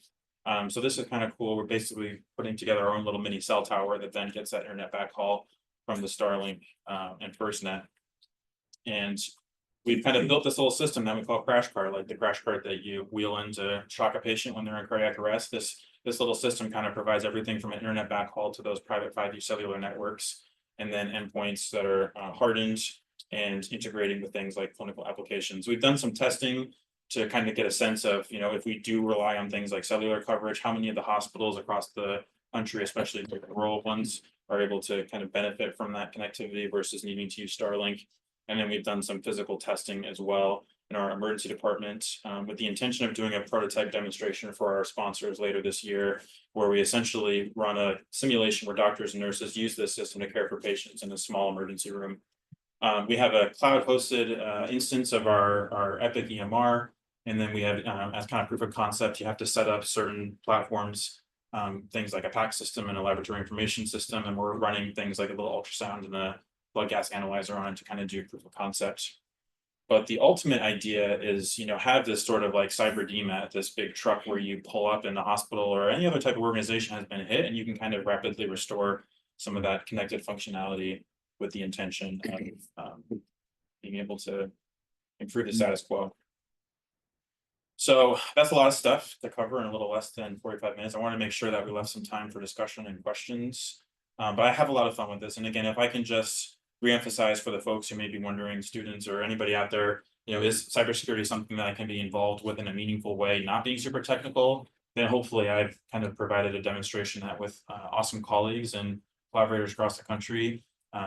Speaker 4: So this is kind of cool. We're basically putting together our own little mini cell tower that then gets that internet backhaul from the Starlink and FirstNet. And we've kind of built this little system that we call crash cart, like the crash cart that you wheel in to shock a patient when they're in cardiac arrest. This little system kind of provides everything from an internet backhaul to those private 5G cellular networks, and then endpoints that are hardened and integrating with things like clinical applications. We've done some testing to kind of get a sense of, if we do rely on things like cellular coverage, how many of the hospitals across the country, especially the rural ones, are able to kind of benefit from that connectivity versus needing to use Starlink. And then we've done some physical testing as well in our emergency department, with the intention of doing a prototype demonstration for our sponsors later this year, where we essentially run a simulation where doctors and nurses use this system to care for patients in a small emergency room. We have a cloud hosted instance of our Epic EMR. And then we have, as kind of proof of concept, you have to set up certain platforms, things like a PAC system and a laboratory information system. And we're running things like a little ultrasound and a blood gas analyzer on it to kind of do proof of concept. But the ultimate idea is, have this sort of like cyber DMAT, this big truck where you pull up in the hospital or any other type of organization has been hit, and you can kind of rapidly restore some of that connected functionality with the intention of being able to improve the status quo. So that's a lot of stuff to cover in a little less than 45 minutes. I want to make sure that we left some time for discussion and questions. But I have a lot of fun with this. And again, if I can just reemphasize for the folks who may be wondering, students or anybody out there, is cybersecurity something that I can be involved with in a meaningful way, not being super technical? Then hopefully I've kind of provided a demonstration that with awesome colleagues and collaborators across the country,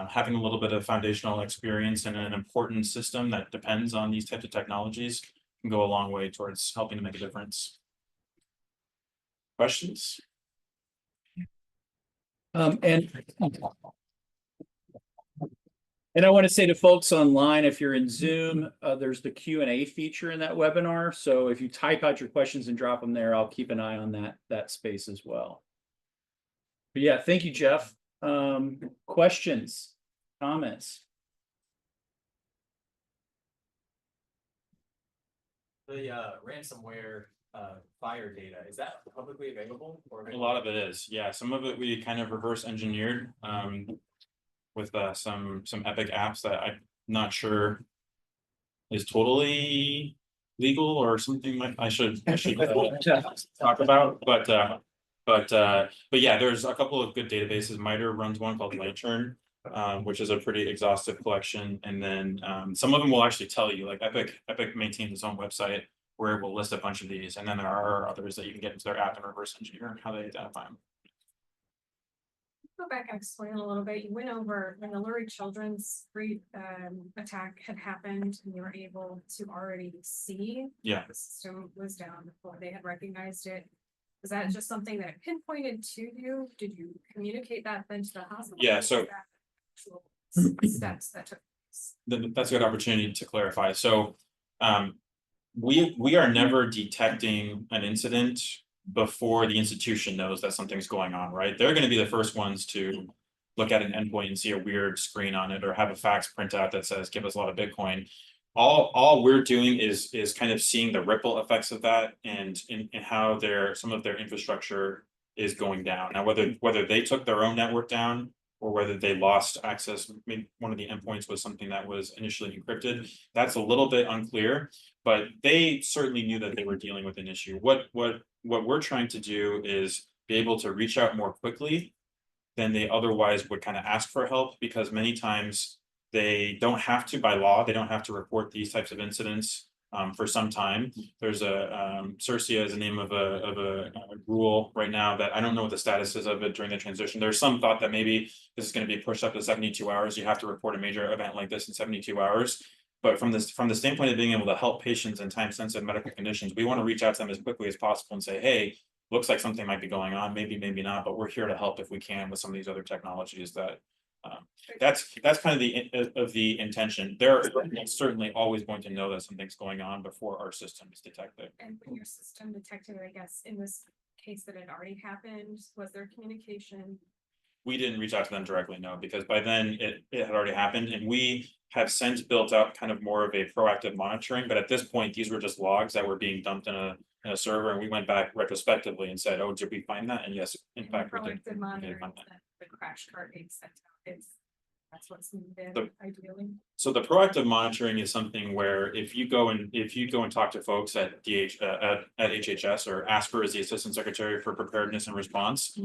Speaker 4: having a little bit of foundational experience in an important system that depends on these types of technologies can go a long way towards helping to make a difference. Questions?
Speaker 2: And I want to say to folks online, if you're in Zoom, there's the Q&A feature in that webinar. So if you type out your questions and drop them there, I'll keep an eye on that space as well. But yeah, thank you, Jeff. Questions, comments?
Speaker 6: The ransomware
Speaker 2: fire data, is that publicly available or?
Speaker 4: A lot of it is, yeah, some of it we kind of reverse engineered, with some Epic apps that I'm not sure is totally legal or something like I should talk about, but yeah, there's a couple of good databases. MITRE runs one called Lantern, which is a pretty exhaustive collection, and then some of them will actually tell you, like Epic maintains its own website where it will list a bunch of these, and then there are others that you can get into their app and reverse engineer how they identify them.
Speaker 6: Go back and explain a little bit. You went over when the Lurie Children's attack had happened, and you were able to already see.
Speaker 4: Yeah.
Speaker 6: The system was down before they had recognized it. Was that just something that it pinpointed to you? Did you communicate that then to the hospital?
Speaker 4: Yeah, so-
Speaker 6: Steps that took place.
Speaker 4: That's a good opportunity to clarify. So we are never detecting an incident before the institution knows that something's going on, right? They're going to be the first ones to look at an endpoint and see a weird screen on it, or have a fax printout that says give us a lot of Bitcoin. All we're doing is kind of seeing the ripple effects of that, and in how some of their infrastructure is going down. Now, whether they took their own network down or whether they lost access, maybe one of the endpoints was something that was initially encrypted, that's a little bit unclear, but they certainly knew that they were dealing with an issue. What we're trying to do is be able to reach out more quickly than they otherwise would kind of ask for help, because many times they don't have to, by law, they don't have to report these types of incidents for some time. There's a Cercia is the name of a rule right now that I don't know what the status is of it during the transition. There's some thought that maybe this is going to be pushed up to 72 hours. You have to report a major event like this in 72 hours. But from the standpoint of being able to help patients in time-sensitive medical conditions, we want to reach out to them as quickly as possible and say, hey, looks like something might be going on, maybe not, but we're here to help if we can with some of these other technologies that that's kind of the intention. They're certainly always going to know that something's going on before our system is detected.
Speaker 6: And when your system detected, I guess, in this case that had already happened, was there communication?
Speaker 4: We didn't reach out to them directly, no, because by then it had already happened, and we have since built up kind of more of a proactive monitoring. But at this point, these were just logs that were being dumped in a server, and we went back retrospectively and said, oh, did we find that? And yes, in fact, we did.
Speaker 6: Proactive monitoring,
Speaker 4: find that.
Speaker 6: the crash cart being sent out, that's what's needed ideally.
Speaker 4: So the proactive monitoring is something where if you go and talk to folks at HHS, or ASPR is the Assistant Secretary for Preparedness and Response,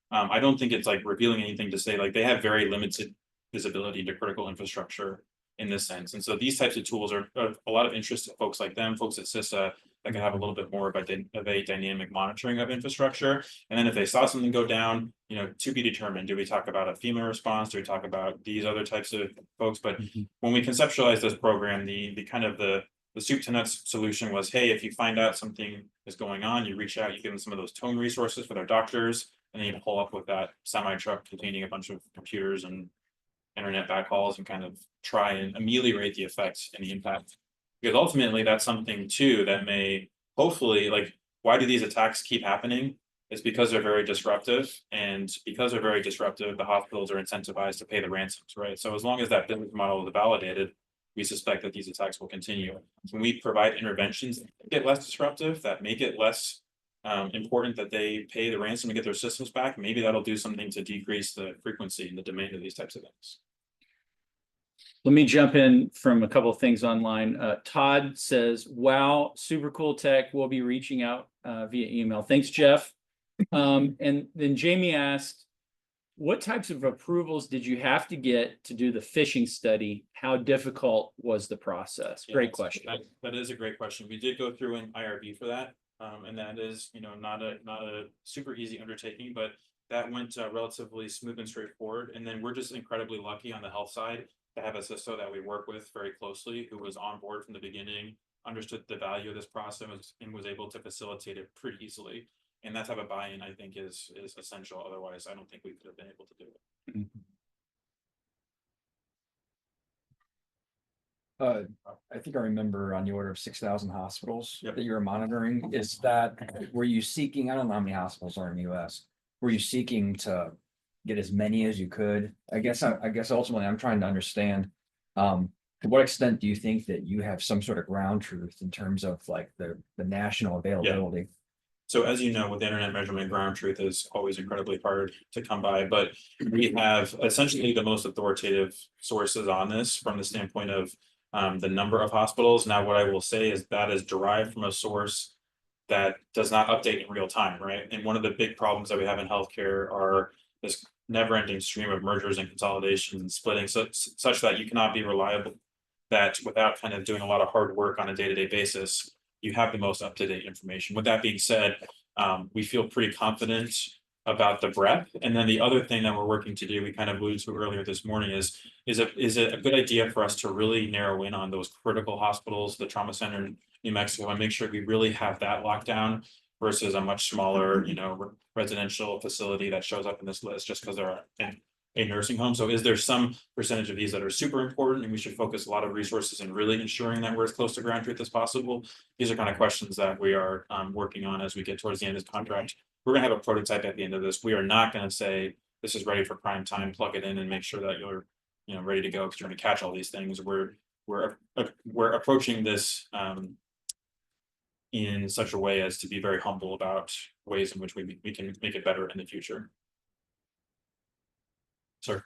Speaker 4: I don't think it's like revealing anything to say, like, they have very limited visibility to critical infrastructure in this sense. And so these types of tools are of a lot of interest to folks like them, folks at CISA, that can have a little bit more of a dynamic monitoring of infrastructure. And then if they saw something go down, to be determined, do we talk about a FEMA response? Do we talk about these other types of folks? But when we conceptualized this program, the kind of the soup to nuts solution was, hey, if you find out something is going on, you reach out, you give them some of those tone resources for their doctors, and then you pull up with that semi truck containing a bunch of computers and internet backhauls and kind of try and ameliorate the effects and the impact. Because ultimately that's something too that may hopefully, like, why do these attacks keep happening? It's because they're very disruptive, and because they're very disruptive, the hospitals are incentivized to pay the ransoms, right? So as long as that business model is validated, we suspect that these attacks will continue. When we provide interventions that make it less disruptive, that make it less important that they pay the ransom to get their systems back, maybe that'll do something to decrease the frequency and the demand of these types of things.
Speaker 2: Let me jump in from a couple of things online. Todd says, wow, super cool tech. We'll be reaching out via email. Thanks, Jeff. And then Jamie asked, what types of approvals did you have to get to do the phishing study? How difficult was the process?
Speaker 4: Yeah,
Speaker 2: great question.
Speaker 4: That is a great question. We did go through an IRB for that. And that is, not a super easy undertaking, but that went relatively smooth and straightforward. And then we're just incredibly lucky on the health side to have a CISO that we work with very closely, who was on board from the beginning, understood the value of this process, and was able to facilitate it pretty easily. And that type of buy-in, I think, is essential. Otherwise, I don't think we could have been able to do it.
Speaker 3: I think I remember on the order of 6,000 hospitals
Speaker 4: Yep.
Speaker 3: that you were monitoring. Were you seeking, I don't know how many hospitals are in the US. Were you seeking to get as many as you could? I guess ultimately I'm trying to understand, to what extent do you think that you have some sort of ground truth in terms of like the national availability?
Speaker 4: So as you know, with internet measurement, ground truth is always incredibly hard to come by, but we have essentially the most authoritative sources on this from the standpoint of the number of hospitals. Now, what I will say is that is derived from a source that does not update in real time, right? And one of the big problems that we have in healthcare are this never-ending stream of mergers and consolidations and splitting, such that you cannot be reliable. That without kind of doing a lot of hard work on a day-to-day basis, you have the most up-to-date information. With that being said, we feel pretty confident about the breadth. And then the other thing that we're working to do, we kind of alluded to earlier this morning, is it a good idea for us to really narrow in on those critical hospitals, the trauma center in New Mexico, and make sure we really have that locked down versus a much smaller, residential facility that shows up in this list just because they're in a nursing home. So is there some percentage of these that are super important and we should focus a lot of resources in really ensuring that we're as close to ground truth as possible? These are kind of questions that we are working on as we get towards the end of this contract. We're gonna have a prototype at the end of this. We are not gonna say this is ready for prime time, plug it in and make sure that you're ready to go because you're gonna catch all these things. We're approaching this in such a way as to be very humble about ways in which we can make it better in the future. Sir.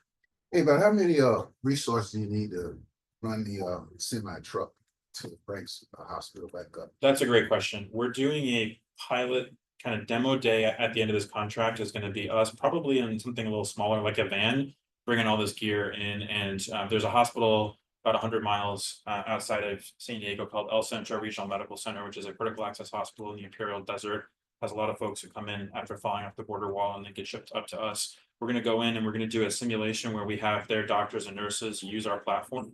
Speaker 7: Hey, but how many resources do you need to run the semi truck to bring the hospital back up?
Speaker 4: That's a great question. We're doing a pilot kind of demo day at the end of this contract. Is going to be us probably in something a little smaller, like a van, bringing all this gear in. And there's a hospital about 100 miles outside of San Diego called El Centro Regional Medical Center, which is a critical access hospital in the Imperial Desert. Has a lot of folks who come in after falling off the border wall and then get shipped up to us. We're going to go in and we're going to do a simulation where we have their doctors and nurses use our platform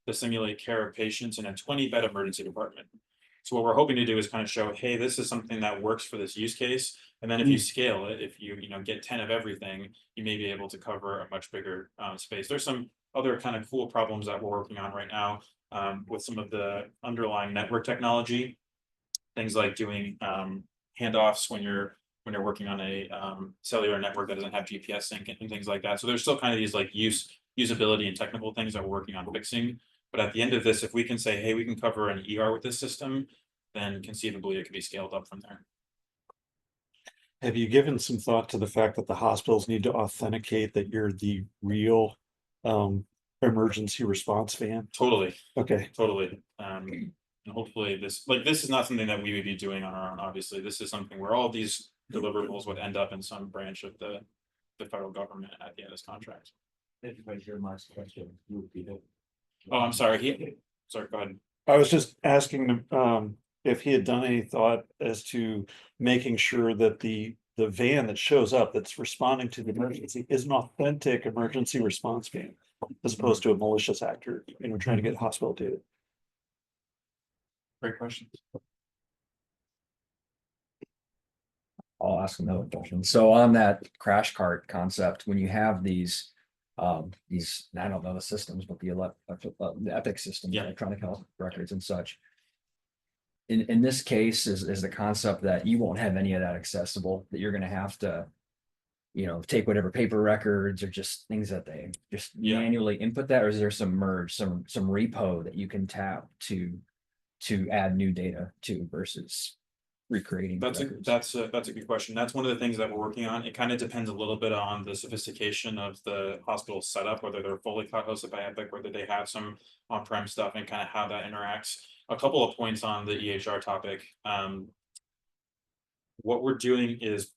Speaker 4: to simulate care of patients in a 20-bed emergency department. So what we're hoping to do is kind of show, hey, this is something that works for this use case. And then if you scale it, if you get 10 of everything, you may be able to cover a much bigger space. There's some other kind of cool problems that we're working on right now with some of the underlying network technology, things like doing handoffs when you're working on a cellular network that doesn't have GPS sync and things like that. So there's still kind of these like usability and technical things that we're working on fixing. But at the end of this, if we can say, hey, we can cover an ER with this system, then conceivably it could be scaled up from there.
Speaker 5: Have you given some thought to the fact that the hospitals need to authenticate that you're the real emergency response van?
Speaker 4: Totally.
Speaker 5: Okay.
Speaker 4: Totally. And hopefully this is not something that we would be doing on our own. Obviously, this is something where all these deliverables would end up in some branch of the federal government at the end of this contract. Oh, I'm sorry. Sorry, go ahead.
Speaker 5: I was just asking if he had done any thought as to making sure that the van that shows up that's responding to the emergency is an authentic emergency response van, as opposed to a malicious actor, trying to get hospital data.
Speaker 4: Great question.
Speaker 3: I'll ask another question. So on that crash cart concept, when you have these, I don't know the systems, but the Epic systems,
Speaker 4: Yeah.
Speaker 3: electronic health records and such. In this case, is the concept that you won't have any of that accessible, that you're going to have to, take whatever paper records or just things that they just manually input that, or is there some merge, some repo that you can tap to add new data to versus recreating?
Speaker 4: That's a good question. That's one of the things that we're working on. It kind of depends a little bit on the sophistication of the hospital setup, whether they're fully cloud hosted by Epic, whether they have some on-prem stuff, and kind of how that interacts. A couple of points on the EHR topic. What we're doing is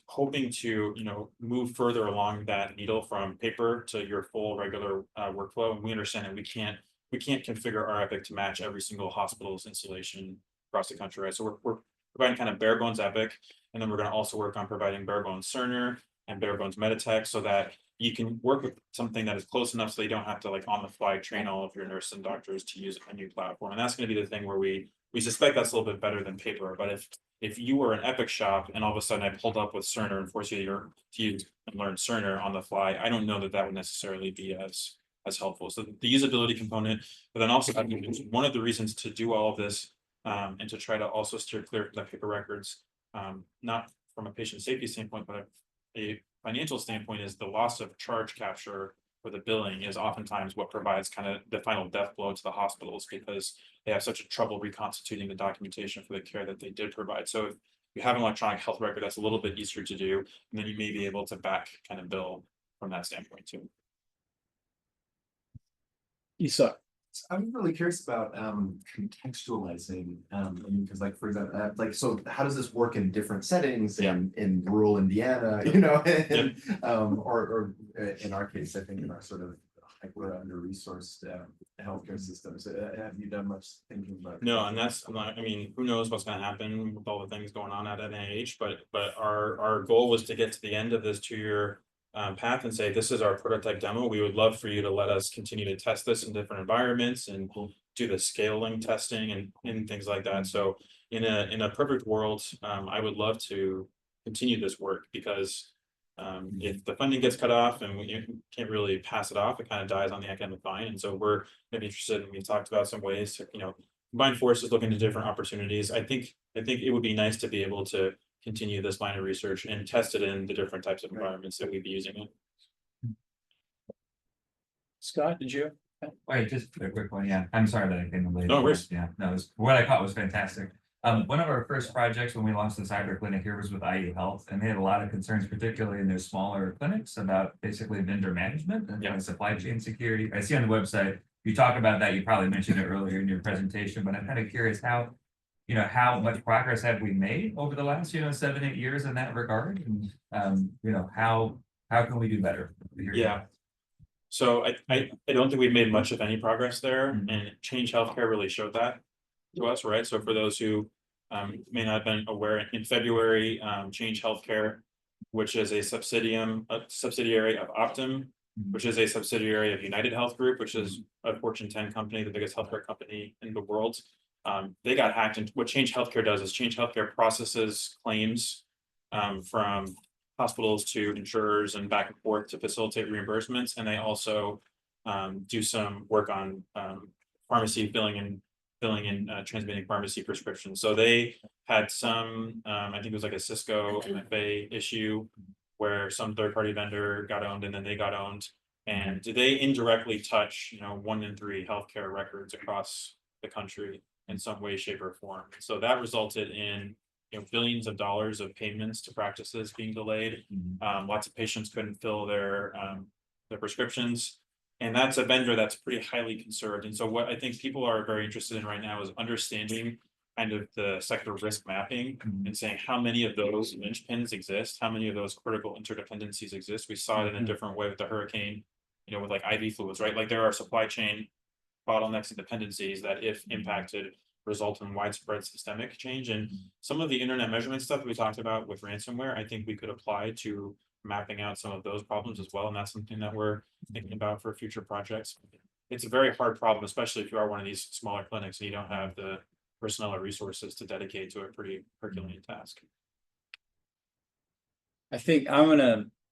Speaker 4: hoping to move further along that needle from paper to your full regular workflow. And we understand that we can't configure our Epic to match every single hospital's installation across the country, right? So we're providing kind of bare bones Epic, and then we're going to also work on providing bare bones Cerner and bare bones Meditech, so that you can work with something that is close enough so you don't have to on the fly train all of your nurses and doctors to use a new platform. And that's going to be the thing where we suspect that's a little bit better than paper. But if you were an Epic shop and all of a sudden I pulled up with Cerner and force you to use and learn Cerner on the fly, I don't know that would necessarily be as helpful. So the usability component, but then also one of the reasons to do all of this and to try to also steer clear of the paper records, not from a patient safety standpoint, but a financial standpoint, is the loss of charge capture for for the billing is oftentimes what provides kind of the final death blow to the hospitals, because they have such a trouble reconstituting the documentation for the care that they did provide. So if you have an electronic health record, that's a little bit easier to do, and then you may be able to back kind of bill from that standpoint too.
Speaker 2: Isa.
Speaker 8: I'm really curious about contextualizing, because like, for example, like, so how does this work in different settings in rural Indiana, you know? And, or in our case, I think in our sort of, like, we're under-resourced healthcare systems. Have you done much thinking about?
Speaker 4: No, and that's, I mean, who knows what's gonna happen with all the things going on at NIH, but our goal was to get to the end of this 2-year path and say, this is our prototype demo. We would love for you to let us continue to test this in different environments and do the scaling testing and things like that. So in a perfect world, I would love to continue this work, because if the funding gets cut off and we can't really pass it off, it kind of dies on the academic vine. And so we're maybe interested, and we talked about some ways to, combine forces, look into different opportunities. I think it would be nice to be able to continue this line of research and test it in the different types of environments that we'd be using it.
Speaker 2: Scott, did you?
Speaker 3: Wait, just a quick one. Yeah, I'm sorry that I came in late.
Speaker 4: No worries.
Speaker 3: Yeah, no, what I caught was fantastic. One of our first projects when we launched the cyber clinic here was with IU Health, and they had a lot of concerns, particularly in their smaller clinics, about basically vendor management and supply chain security. I see on the website you talk about that. You probably mentioned it earlier in your presentation, but I'm kind of curious how much progress have we made over the last 7-8 years in that regard, and how can we do better?
Speaker 4: Yeah. So I don't think we've made much of any progress there, and Change Healthcare really showed that to us, right? So for those who may not have been aware, in February, Change Healthcare, which is a subsidiary of Optum, which is a subsidiary of United Health Group, which is a Fortune 10 company, the biggest healthcare company in the world. They got hacked, and what Change Healthcare does is Change Healthcare processes claims from hospitals to insurers and back and forth to facilitate reimbursements, and they also do some work on pharmacy billing and transmitting pharmacy prescriptions. So they had some, I think it was like a Cisco MFA issue where some third-party vendor got owned and then they got owned, and they indirectly touch 1 in 3 healthcare records across the country in some way, shape, or form. So that resulted in billions of dollars of payments to practices being delayed. Lots of patients couldn't fill their prescriptions, and that's a vendor that's pretty highly conserved. And so what I think people are very interested in right now is understanding kind of the sector risk mapping and saying how many of those linchpins exist, how many of those critical interdependencies exist. We saw it in a different way with the hurricane, with like IV fluids, right? Like there are supply chain bottlenecks and dependencies that, if impacted, result in widespread systemic change. And some of the internet measurement stuff we talked about with ransomware, I think we could apply to mapping out some of those problems as well. And that's something that we're thinking about for future projects. It's a very hard problem, especially if you are one of these smaller clinics and you don't have the personnel or resources to dedicate to a pretty Herculean task.
Speaker 2: I think I'm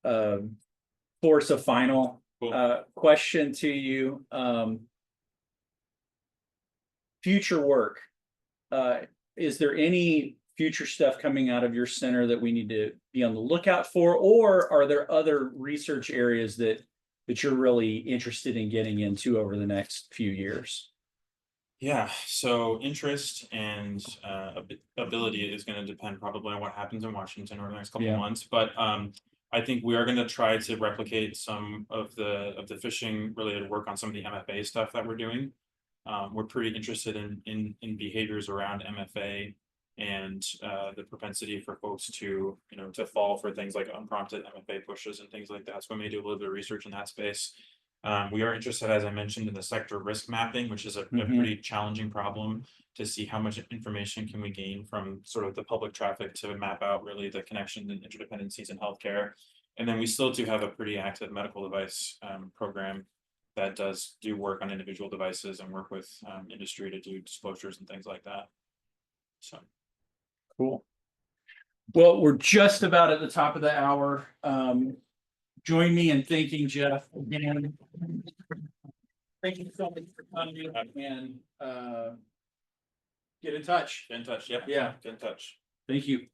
Speaker 2: gonna force a final question to you. Future work. Is there any future stuff coming out of your center that we need to be on the lookout for, or are there other research areas that you're really interested in getting into over the next few years?
Speaker 4: Yeah, so interest and ability is going to depend probably on what happens in Washington over the next couple of months. But I think we are going to try to replicate some of the phishing related work on some of the MFA stuff that we're doing. We're pretty interested in behaviors around MFA and the propensity for folks to to fall for things like unprompted MFA pushes and things like that. So we may do a little bit of research in that space. We are interested, as I mentioned, in the sector risk mapping, which is a pretty challenging problem to see how much information can we gain from sort of the public traffic to map out really the connections and interdependencies in healthcare. And then we still do have a pretty active medical device program that does do work on individual devices and work with industry to do disclosures and things like that. So
Speaker 2: cool. Well, we're just about at the top of the hour. Join me in thanking Jeff again. Thank you so much for coming and get in touch.
Speaker 4: get in touch. Yep.
Speaker 2: Yeah.
Speaker 4: Get in touch.
Speaker 2: Thank you.